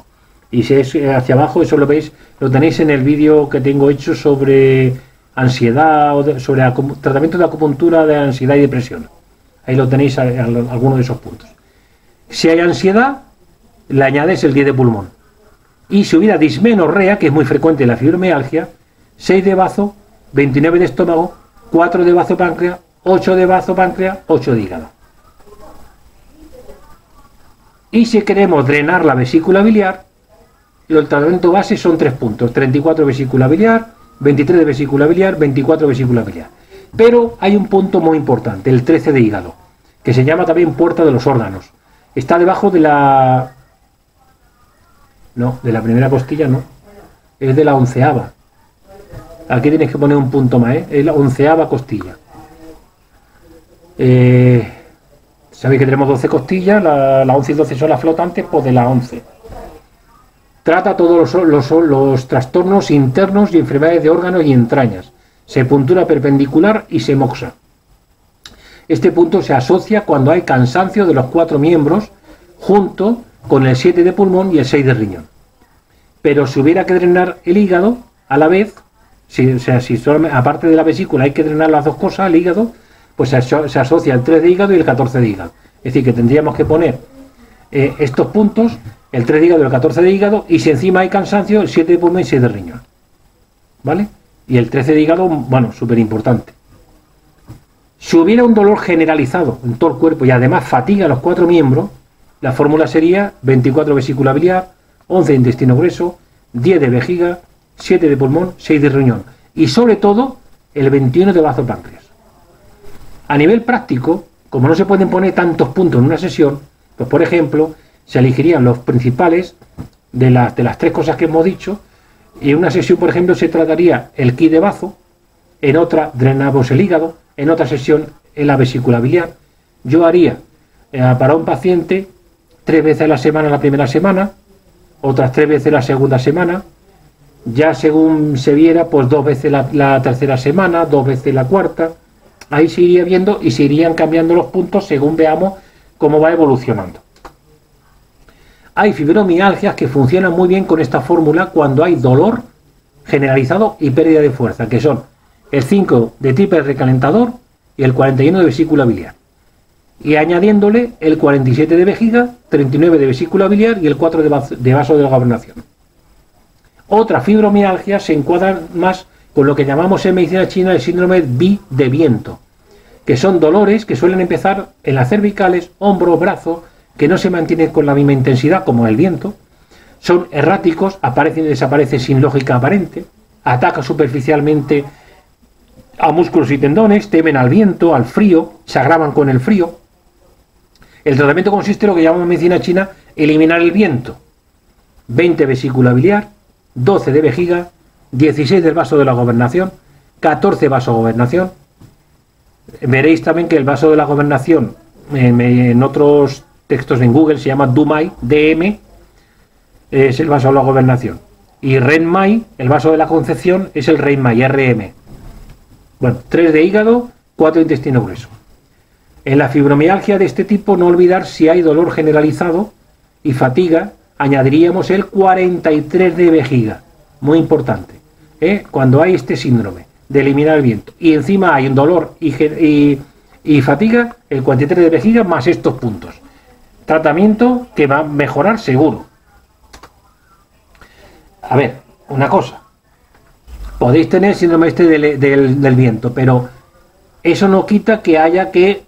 Y si es hacia abajo, eso lo veis, lo tenéis en el vídeo que tengo hecho sobre ansiedad, o sobre tratamiento de acupuntura de ansiedad y depresión. Ahí lo tenéis alguno de esos puntos. Si hay ansiedad, le añades el 10 de pulmón. Y si hubiera dismenorrea, que es muy frecuente en la fibromialgia, 6 de bazo, 29 de estómago, 4 de bazo páncreas, 8 de bazo páncreas, 8 de hígado. Y si queremos drenar la vesícula biliar, el tratamiento base son 3 puntos: 34 vesícula biliar, 23 de vesícula biliar, 24 vesícula biliar. Pero hay un punto muy importante, el 13 de hígado, que se llama también puerta de los órganos. Está debajo de la... No, de la primera costilla no. Es de la 11ª. Aquí tienes que poner un punto más, ¿eh? Es la 11ª costilla. Sabéis que tenemos 12 costillas, la 11 y 12 son las flotantes, pues de la 11. Trata todos los trastornos internos y enfermedades de órganos y entrañas. Sepultura perpendicular y semoxa. Este punto se asocia cuando hay cansancio de los 4 miembros, junto con el 7 de pulmón y el 6 de riñón. Pero si hubiera que drenar el hígado, a la vez, si aparte de la vesícula hay que drenar las dos cosas, el hígado, pues se asocia el 3 de hígado y el 14 de hígado. Es decir, que tendríamos que poner estos puntos, el 3 de hígado y el 14 de hígado, y si encima hay cansancio, el 7 de pulmón y el 6 de riñón. ¿Vale? Y el 13 de hígado, bueno, súper importante. Si hubiera un dolor generalizado en todo el cuerpo y además fatiga a los 4 miembros, la fórmula sería 24 vesícula biliar, 11 de intestino grueso, 10 de vejiga, 7 de pulmón, 6 de riñón. Y sobre todo, el 21 de bazo páncreas. A nivel práctico, como no se pueden poner tantos puntos en una sesión, pues por ejemplo, se elegirían los principales de las 3 cosas que hemos dicho, y en una sesión, por ejemplo, se trataría el quid de bazo, en otra drenamos el hígado, en otra sesión en la vesícula biliar. Yo haría para un paciente 3 veces a la semana la primera semana, otras 3 veces la segunda semana, ya según se viera, pues 2 veces la tercera semana, 2 veces la cuarta. Ahí se iría viendo y se irían cambiando los puntos según veamos cómo va evolucionando. Hay fibromialgias que funcionan muy bien con esta fórmula cuando hay dolor generalizado y pérdida de fuerza, que son el 5 de triple recalentador y el 41 de vesícula biliar. Y añadiéndole el 47 de vejiga, 39 de vesícula biliar y el 4 de vaso de la gobernación. Otras fibromialgias se encuadran más con lo que llamamos en medicina china el síndrome Bi de viento, que son dolores que suelen empezar en las cervicales, hombros, brazos, que no se mantienen con la misma intensidad como el viento, son erráticos, aparecen y desaparecen sin lógica aparente, atacan superficialmente a músculos y tendones, temen al viento, al frío, se agravan con el frío. El tratamiento consiste en lo que llamamos en medicina china eliminar el viento. 20 vesícula biliar, 12 de vejiga, 16 del vaso de la gobernación, 14 vaso de gobernación. Veréis también que el vaso de la gobernación en otros textos en Google se llama Dumai, DM, es el vaso de la gobernación. Y Renmai, el vaso de la concepción, es el Renmai, RM. Bueno, 3 de hígado, 4 de intestino grueso. En la fibromialgia de este tipo, no olvidar si hay dolor generalizado y fatiga, añadiríamos el 43 de vejiga. Muy importante. Cuando hay este síndrome de eliminar el viento y encima hay un dolor y fatiga, el 43 de vejiga más estos puntos. Tratamiento que va a mejorar seguro. A ver, una cosa. Podéis tener síndrome del viento, pero eso no quita que haya que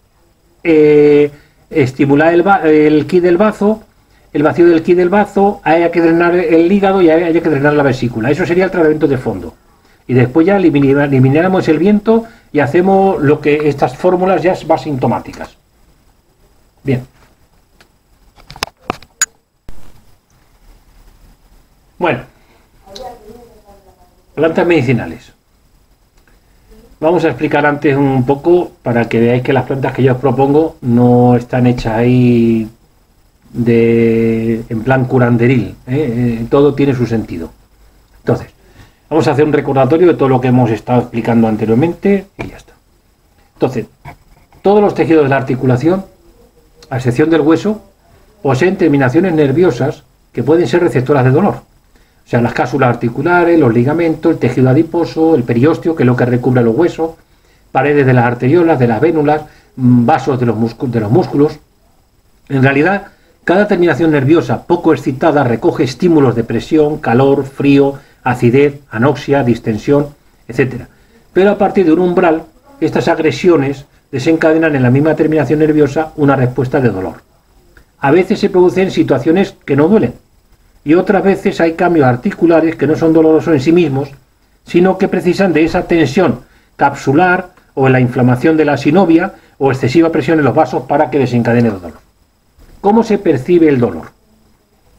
estimular el ki del bazo, el vacío del ki del bazo, haya que drenar el hígado y haya que drenar la vesícula. Eso sería el tratamiento de fondo. Y después ya elimináramos el viento y hacemos lo que estas fórmulas ya más sintomáticas. Bien. Bueno. Plantas medicinales. Vamos a explicar antes un poco para que veáis que las plantas que yo os propongo no están hechas ahí en plan curanderil. Todo tiene su sentido. Entonces, vamos a hacer un recordatorio de todo lo que hemos estado explicando anteriormente y ya está. Entonces, todos los tejidos de la articulación, a excepción del hueso, poseen terminaciones nerviosas que pueden ser receptoras de dolor. O sea, las cápsulas articulares, los ligamentos, el tejido adiposo, el periósteo, que es lo que recubre los huesos, paredes de las arteriolas, de las vénulas, vasos de los músculos. En realidad, cada terminación nerviosa poco excitada recoge estímulos de presión, calor, frío, acidez, anoxia, distensión, etc. Pero a partir de un umbral, estas agresiones desencadenan en la misma terminación nerviosa una respuesta de dolor. A veces se producen situaciones que no duelen y otras veces hay cambios articulares que no son dolorosos en sí mismos, sino que precisan de esa tensión capsular o en la inflamación de la sinovia o excesiva presión en los vasos para que desencadene el dolor. ¿Cómo se percibe el dolor?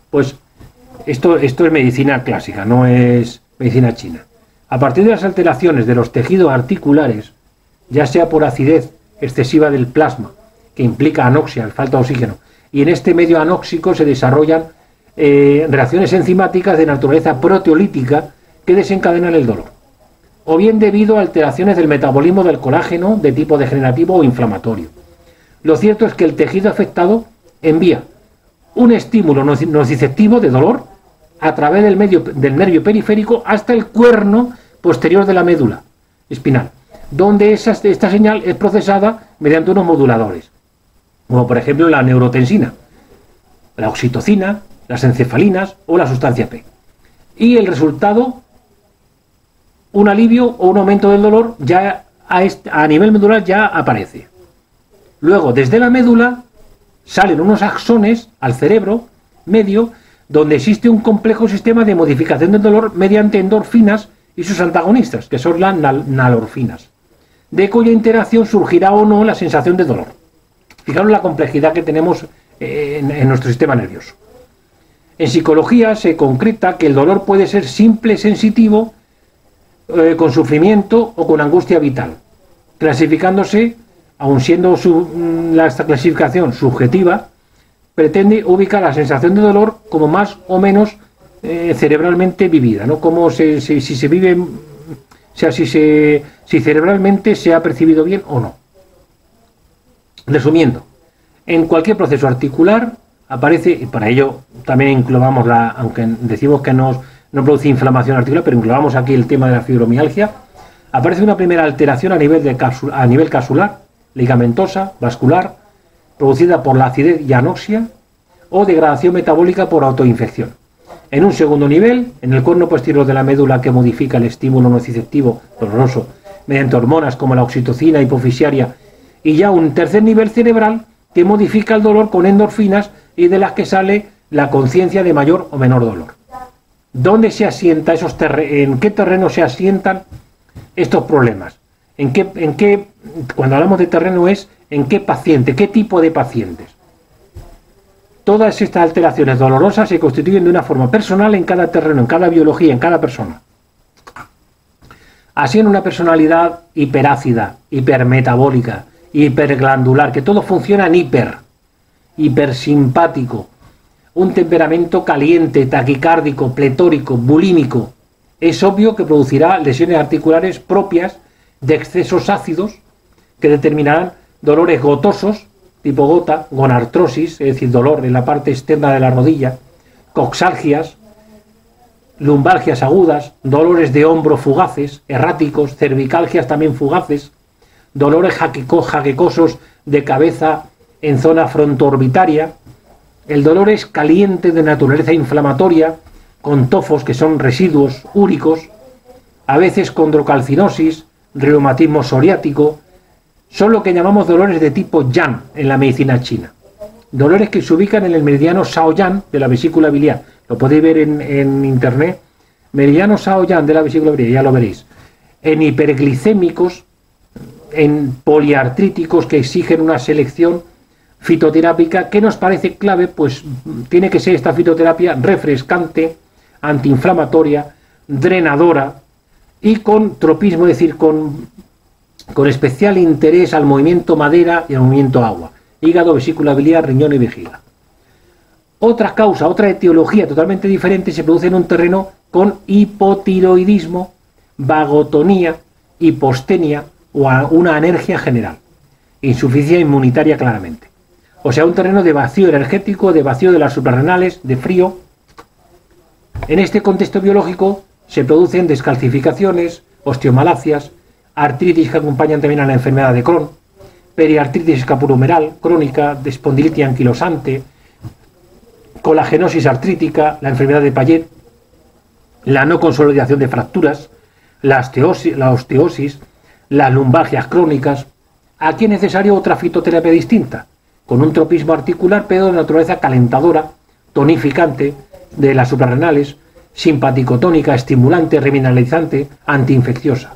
Pues esto es medicina clásica, no es medicina china. A partir de las alteraciones de los tejidos articulares, ya sea por acidez excesiva del plasma, que implica anoxia, falta de oxígeno, y en este medio anóxico se desarrollan reacciones enzimáticas de naturaleza proteolítica que desencadenan el dolor, o bien debido a alteraciones del metabolismo del colágeno de tipo degenerativo o inflamatorio. Lo cierto es que el tejido afectado envía un estímulo nociceptivo de dolor a través del nervio periférico hasta el cuerno posterior de la médula espinal, donde esta señal es procesada mediante unos moduladores, como por ejemplo la neurotensina, la oxitocina, las encefalinas o la sustancia P. Y el resultado, un alivio o un aumento del dolor ya a nivel medular ya aparece. Luego, desde la médula salen unos axones al cerebro medio, donde existe un complejo sistema de modificación del dolor mediante endorfinas y sus antagonistas, que son las nalorfinas, de cuya interacción surgirá o no la sensación de dolor. Fijaros la complejidad que tenemos en nuestro sistema nervioso. En psicología se concreta que el dolor puede ser simple, sensitivo, con sufrimiento o con angustia vital, clasificándose, aun siendo esta clasificación subjetiva, pretende ubicar la sensación de dolor como más o menos cerebralmente vivida, ¿no? Como si se vive, o sea, si cerebralmente se ha percibido bien o no. Resumiendo, en cualquier proceso articular aparece, y para ello también englobamos aunque decimos que no produce inflamación articular, pero englobamos aquí el tema de la fibromialgia, aparece una primera alteración a nivel capsular, ligamentosa, vascular, producida por la acidez y anoxia, o degradación metabólica por autoinfección. En un segundo nivel, en el cuerno posterior de la médula, que modifica el estímulo nociceptivo doloroso mediante hormonas como la oxitocina hipofisiaria, y ya un tercer nivel cerebral que modifica el dolor con endorfinas y de las que sale la conciencia de mayor o menor dolor. ¿Dónde se asienta en qué terreno se asientan estos problemas? Cuando hablamos de terreno es en qué paciente, qué tipo de pacientes. Todas estas alteraciones dolorosas se constituyen de una forma personal en cada terreno, en cada biología, en cada persona. Así, en una personalidad hiperácida, hipermetabólica, hiperglandular, que todo funciona en hipersimpático, un temperamento caliente, taquicárdico, pletórico, bulímico, es obvio que producirá lesiones articulares propias de excesos ácidos que determinarán dolores gotosos, tipo gota, gonartrosis, es decir, dolor en la parte externa de la rodilla, coxalgias, lumbalgias agudas, dolores de hombro fugaces, erráticos, cervicalgias también fugaces, dolores jaquecosos de cabeza en zona frontoorbitaria. El dolor es caliente, de naturaleza inflamatoria, con tofos, que son residuos úricos, a veces condrocalcinosis, reumatismo psoriático. Son lo que llamamos dolores de tipo Yang en la medicina china. Dolores que se ubican en el meridiano Shaoyan de la vesícula biliar. Lo podéis ver en internet. Meridiano Shaoyan de la vesícula biliar, ya lo veréis. En hiperglicémicos, en poliartríticos que exigen una selección fitoterápica que nos parece clave, pues tiene que ser esta fitoterapia refrescante, antiinflamatoria, drenadora y con tropismo, es decir, con especial interés al movimiento madera y al movimiento agua, hígado, vesícula biliar, riñón y vejiga. Otra causa, otra etiología totalmente diferente se produce en un terreno con hipotiroidismo, vagotonía, hipostenia o una anergia general, insuficiencia inmunitaria claramente. O sea, un terreno de vacío energético, de vacío de las suprarrenales, de frío. En este contexto biológico se producen descalcificaciones, osteomalacias, artritis que acompañan también a la enfermedad de Crohn, periartritis escapulohumeral crónica, espondilitis anquilosante, colagenosis artrítica, la enfermedad de Payet, la no consolidación de fracturas, la osteosis, las lumbalgias crónicas. Aquí es necesaria otra fitoterapia distinta, con un tropismo articular, pero de naturaleza calentadora, tonificante de las suprarrenales, simpaticotónica, estimulante, remineralizante, antiinfecciosa.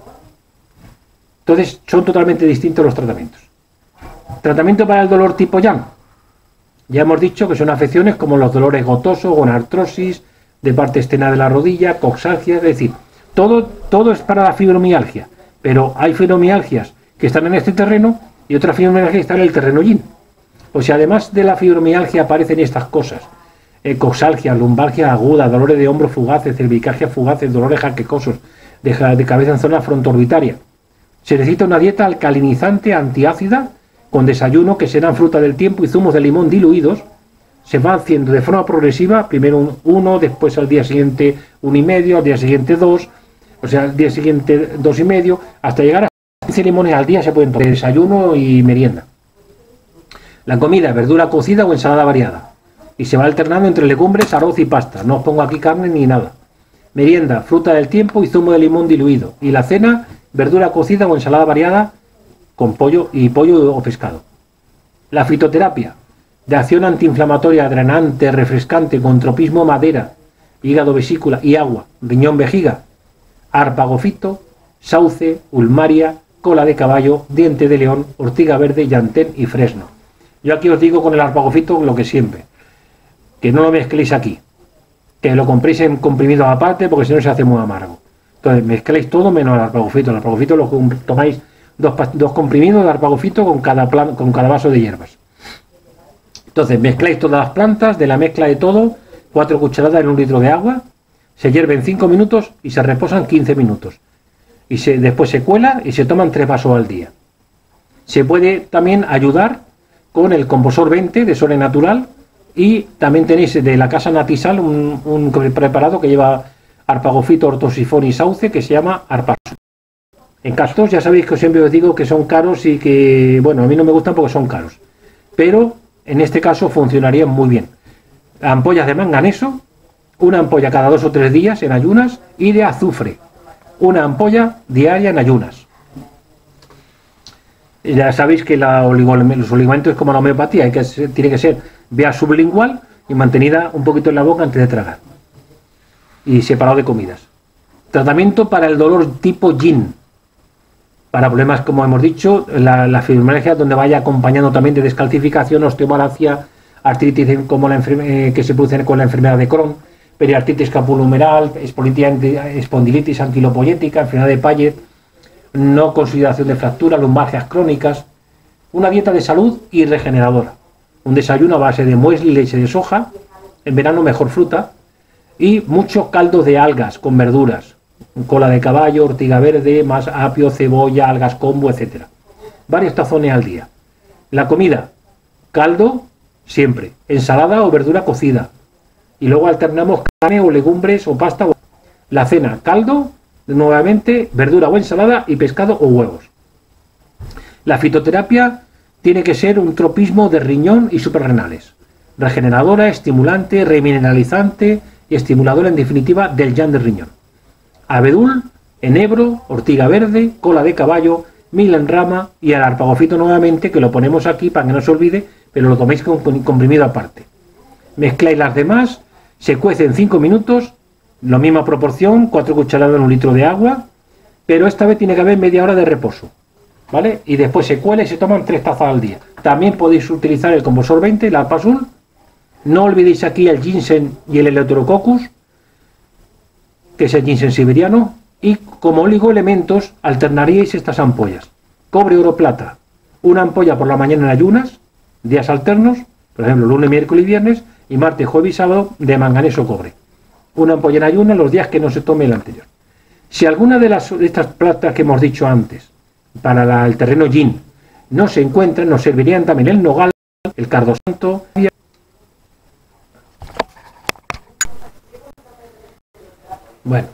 Entonces, son totalmente distintos los tratamientos. Tratamiento para el dolor tipo Yang. Ya hemos dicho que son afecciones como los dolores gotosos, gonartrosis, de parte externa de la rodilla, coxalgia, es decir, todo es para la fibromialgia, pero hay fibromialgias que están en este terreno y otras fibromialgias que están en el terreno Yin. O sea, además de la fibromialgia aparecen estas cosas: coxalgia, lumbalgia aguda, dolores de hombro fugaces, cervicalgia fugaces, dolores jaquecosos, de cabeza en zona frontoorbitaria. Se necesita una dieta alcalinizante, antiácida, con desayuno que serán fruta del tiempo y zumos de limón diluidos. Se va haciendo de forma progresiva, primero uno, después al día siguiente 1,5, al día siguiente 2, o sea, al día siguiente 2,5, hasta llegar a 15 limones al día se pueden tomar, desayuno y merienda. La comida, verdura cocida o ensalada variada, y se va alternando entre legumbres, arroz y pasta. No os pongo aquí carne ni nada. Merienda, fruta del tiempo y zumo de limón diluido. Y la cena, verdura cocida o ensalada variada con pollo o pescado. La fitoterapia, de acción antiinflamatoria, drenante, refrescante, con tropismo madera, hígado, vesícula y agua, riñón, vejiga, arpagofito, sauce, ulmaria, cola de caballo, diente de león, ortiga verde, llantén y fresno. Yo aquí os digo con el arpagofito lo que siempre, que no lo mezcléis aquí, que lo compréis en comprimidos aparte, porque si no se hace muy amargo. Entonces mezcléis todo menos el arpagofito. El arpagofito lo tomáis dos comprimidos de arpagofito con cada vaso de hierbas. Entonces mezcláis todas las plantas, de la mezcla de todo, 4 cucharadas en 1 litro de agua, se hierven 5 minutos y se reposan 15 minutos. Y después se cuela y se toman 3 vasos al día. Se puede también ayudar con el Composor 20 de Sole Natural, y también tenéis de la Casa Natisal un preparado que lleva arpagofito, ortosifón y sauce, que se llama Arpasul. En castos ya sabéis que siempre os digo que son caros y que, bueno, a mí no me gustan porque son caros, pero en este caso funcionarían muy bien. Ampollas de manganeso, una ampolla cada 2 o 3 días en ayunas, y de azufre, una ampolla diaria en ayunas. Ya sabéis que los oligoelementos es como la homeopatía, tiene que ser vía sublingual y mantenida un poquito en la boca antes de tragar, y separado de comidas. Tratamiento para el dolor tipo Yin, para problemas, como hemos dicho, la fibromialgia, donde vaya acompañando también de descalcificación, osteomalacia, artritis como que se produce con la enfermedad de Crohn, periartritis escapulohumeral, espondilitis anquilopoyética, enfermedad de Payet, no consolidación de fracturas, lumbalgias crónicas. Una dieta de salud y regeneradora. Un desayuno a base de muesli y leche de soja, en verano mejor fruta, y muchos caldos de algas con verduras, cola de caballo, ortiga verde, más apio, cebolla, algas combo, etc. Varios tazones al día. La comida, caldo siempre, ensalada o verdura cocida, y luego alternamos carne o legumbres o pasta. La cena, caldo, nuevamente verdura o ensalada, y pescado o huevos. La fitoterapia tiene que ser un tropismo de riñón y suprarrenales, regeneradora, estimulante, remineralizante y estimuladora, en definitiva, del yang del riñón. Abedul, enebro, ortiga verde, cola de caballo, mil en rama y el arpagofito nuevamente, que lo ponemos aquí para que no se olvide, pero lo toméis con comprimido aparte. Mezcláis las demás, se cuece en 5 minutos, la misma proporción, 4 cucharadas en 1 litro de agua, pero esta vez tiene que haber media hora de reposo, ¿vale? Y después se cuela y se toman 3 tazas al día. También podéis utilizar el Composor 20, el Arpasul. No olvidéis aquí el ginseng y el Eleuterococcus, que es el ginseng siberiano, y como oligoelementos alternaríais estas ampollas: cobre, oro, plata, una ampolla por la mañana en ayunas, días alternos, por ejemplo lunes, miércoles y viernes, y martes, jueves y sábado de manganeso, cobre, una ampolla en ayunas los días que no se tome el anterior. Si alguna de estas plantas que hemos dicho antes para el terreno yin no se encuentran, nos servirían también el nogal, el cardosanto. Bueno,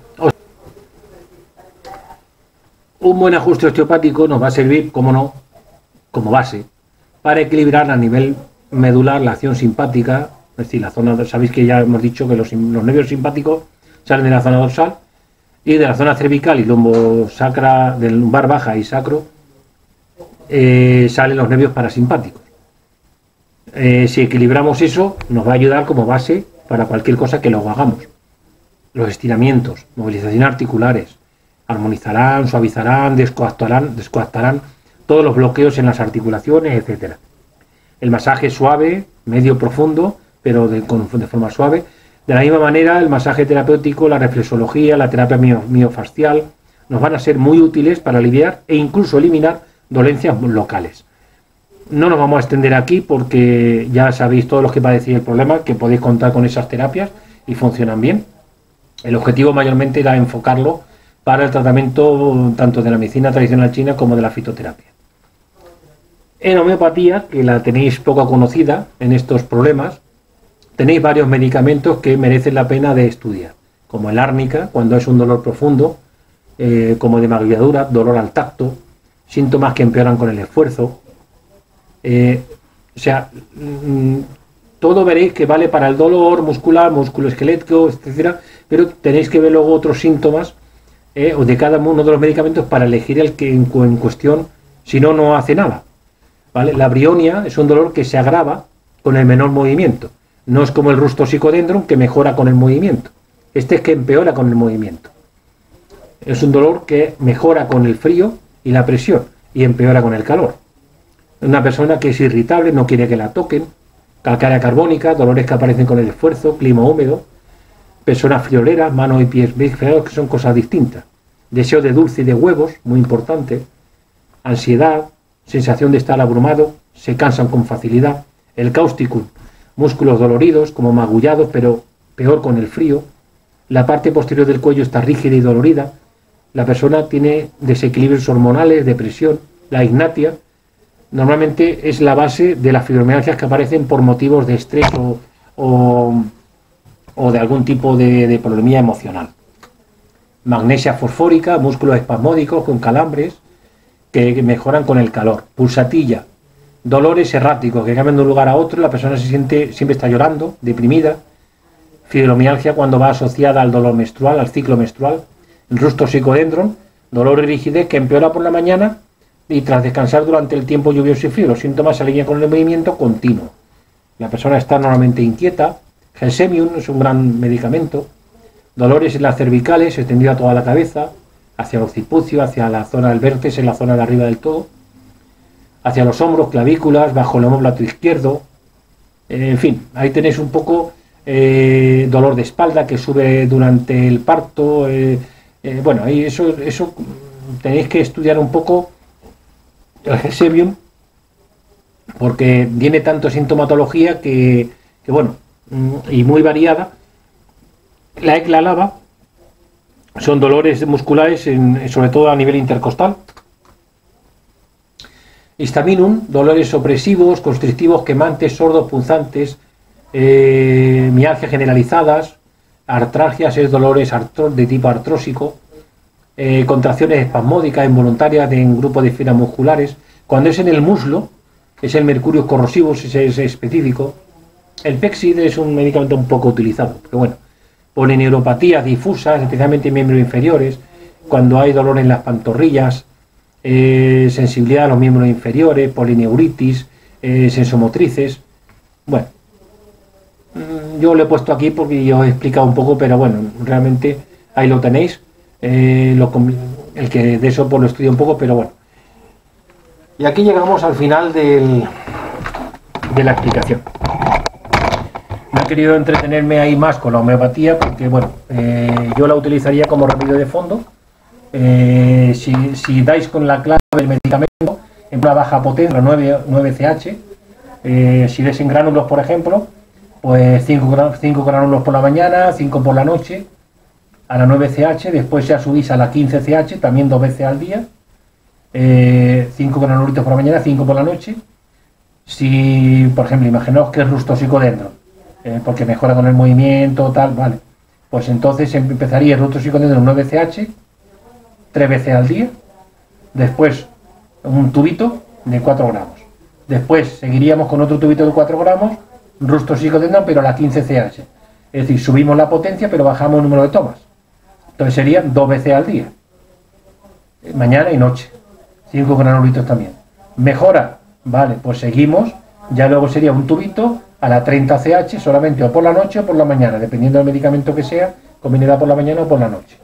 un buen ajuste osteopático nos va a servir, como no, como base, para equilibrar a nivel medular la acción simpática, es decir, la zona, sabéis que ya hemos dicho que los nervios simpáticos salen de la zona dorsal, y de la zona cervical y lumbosacra, del lumbar baja y sacro, salen los nervios parasimpáticos. Si equilibramos eso, nos va a ayudar como base para cualquier cosa que lo hagamos. Los estiramientos, movilización articulares, armonizarán, suavizarán, descoactarán todos los bloqueos en las articulaciones, etcétera. El masaje suave, medio profundo, pero de forma suave. De la misma manera, el masaje terapéutico, la reflexología, la terapia miofascial, nos van a ser muy útiles para aliviar e incluso eliminar dolencias locales. No nos vamos a extender aquí porque ya sabéis todos los que padecéis el problema que podéis contar con esas terapias y funcionan bien. El objetivo mayormente era enfocarlo para el tratamiento tanto de la medicina tradicional china como de la fitoterapia. En homeopatía, que la tenéis poco conocida en estos problemas, tenéis varios medicamentos que merecen la pena de estudiar, como el árnica, cuando es un dolor profundo, como de magulladura, dolor al tacto, síntomas que empeoran con el esfuerzo. Todo veréis que vale para el dolor muscular, musculoesquelético, etcétera, pero tenéis que ver luego otros síntomas de cada uno de los medicamentos para elegir el que en cuestión, si no, no hace nada. ¿Vale? La brionia es un dolor que se agrava con el menor movimiento. No es como el Rustosicodendron, que mejora con el movimiento. Este es que empeora con el movimiento. Es un dolor que mejora con el frío y la presión y empeora con el calor. Una persona que es irritable, no quiere que la toquen, calcárea carbónica, dolores que aparecen con el esfuerzo, clima húmedo, personas frioleras, manos y pies feos, que son cosas distintas. Deseo de dulce y de huevos, muy importante. Ansiedad, sensación de estar abrumado, se cansan con facilidad. El cáusticum, músculos doloridos, como magullados, pero peor con el frío. La parte posterior del cuello está rígida y dolorida. La persona tiene desequilibrios hormonales, depresión. La ignatia normalmente es la base de las fibromialgias que aparecen por motivos de estrés o de algún tipo de problemilla emocional. Magnesia fosfórica, músculos espasmódicos con calambres que mejoran con el calor. Pulsatilla, dolores erráticos que cambian de un lugar a otro, la persona se siente, siempre está llorando, deprimida. Fibromialgia cuando va asociada al dolor menstrual, al ciclo menstrual. Rustosicodendron, dolor y rigidez que empeora por la mañana y tras descansar durante el tiempo lluvioso y frío. Los síntomas se alinean con el movimiento continuo. La persona está normalmente inquieta. Gelsemium es un gran medicamento. Dolores en las cervicales, extendido a toda la cabeza, hacia el occipucio, hacia la zona del vértex, en la zona de arriba del todo, hacia los hombros, clavículas, bajo el omóplato izquierdo. En fin, ahí tenéis un poco dolor de espalda que sube durante el parto. Bueno, ahí eso tenéis que estudiar un poco el Gelsemium, porque tiene tanto sintomatología que bueno, y muy variada. La eclalava son dolores musculares, sobre todo a nivel intercostal. Histaminum, dolores opresivos, constrictivos, quemantes, sordos, punzantes, mialgias generalizadas. Artralgias es dolores de tipo artrósico. Contracciones espasmódicas involuntarias en grupos de fibras musculares. Cuando es en el muslo, es el mercurio corrosivo, es específico. El Pexid es un medicamento un poco utilizado, pero bueno. Polineuropatías difusas, especialmente en miembros inferiores, cuando hay dolor en las pantorrillas, sensibilidad a los miembros inferiores, polineuritis, sensomotrices. Bueno, yo lo he puesto aquí porque yo he explicado un poco, pero bueno, realmente ahí lo tenéis. El que de eso pues lo estudia un poco, pero bueno. Y aquí llegamos al final de la explicación. No he querido entretenerme ahí más con la homeopatía porque, bueno, yo la utilizaría como remedio de fondo. Si dais con la clave del medicamento en una baja potencia, 9CH, si des en gránulos, por ejemplo, pues 5 gránulos por la mañana, 5 por la noche, a la 9CH, después ya subís a la 15CH, también 2 veces al día, 5 granulitos por la mañana, 5 por la noche. Si, por ejemplo, imaginaos que es Rustosicodendron, porque mejora con el movimiento, tal, vale. Pues entonces empezaría el Rustosicodendron 9CH, 3 veces al día, después un tubito de 4 gramos. Después seguiríamos con otro tubito de 4 gramos, Rustosicodendron, pero a la 15CH. Es decir, subimos la potencia, pero bajamos el número de tomas. Entonces serían 2 veces al día, mañana y noche, 5 granulitos también. ¿Mejora? Vale, pues seguimos Ya luego sería un tubito a la 30 CH solamente o por la noche o por la mañana, dependiendo del medicamento que sea, conviene por la mañana o por la noche.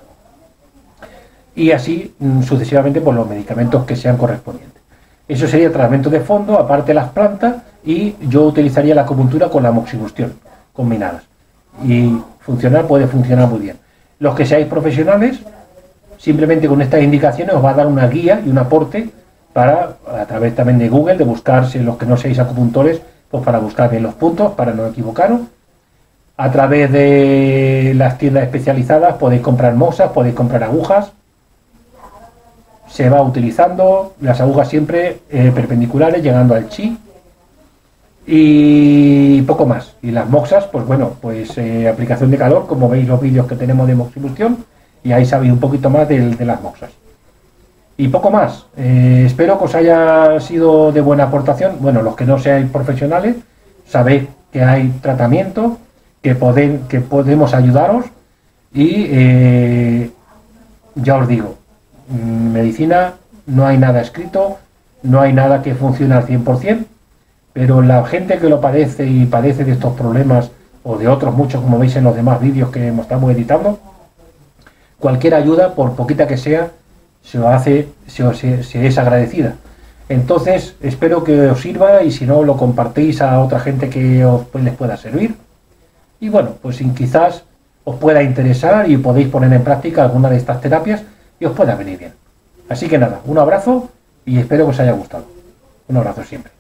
Y así sucesivamente por los medicamentos que sean correspondientes. Eso sería tratamiento de fondo, aparte de las plantas, y yo utilizaría la acupuntura con la moxibustión combinadas. Y puede funcionar muy bien. Los que seáis profesionales, simplemente con estas indicaciones os va a dar una guía y un aporte para, a través también de Google, de buscarse los que no seáis acupuntores, pues para buscar bien los puntos, para no equivocaros. A través de las tiendas especializadas podéis comprar moxas, podéis comprar agujas. Se va utilizando las agujas siempre perpendiculares, llegando al chi, y poco más. Y las moxas, pues bueno, pues aplicación de calor, como veis los vídeos que tenemos de moxibustión, y ahí sabéis un poquito más de las moxas. Y poco más. Espero que os haya sido de buena aportación. Bueno, los que no seáis profesionales, sabéis que hay tratamiento, que podemos ayudaros, y ya os digo, medicina no hay nada escrito, no hay nada que funcione al 100%, pero la gente que lo padece y padece de estos problemas o de otros muchos, como veis en los demás vídeos que estamos editando, cualquier ayuda, por poquita que sea, se es agradecida. Entonces espero que os sirva, y si no, lo compartís a otra gente que les pueda servir, y bueno, pues quizás os pueda interesar y podéis poner en práctica alguna de estas terapias y os pueda venir bien. Así que nada, un abrazo y espero que os haya gustado. Un abrazo siempre.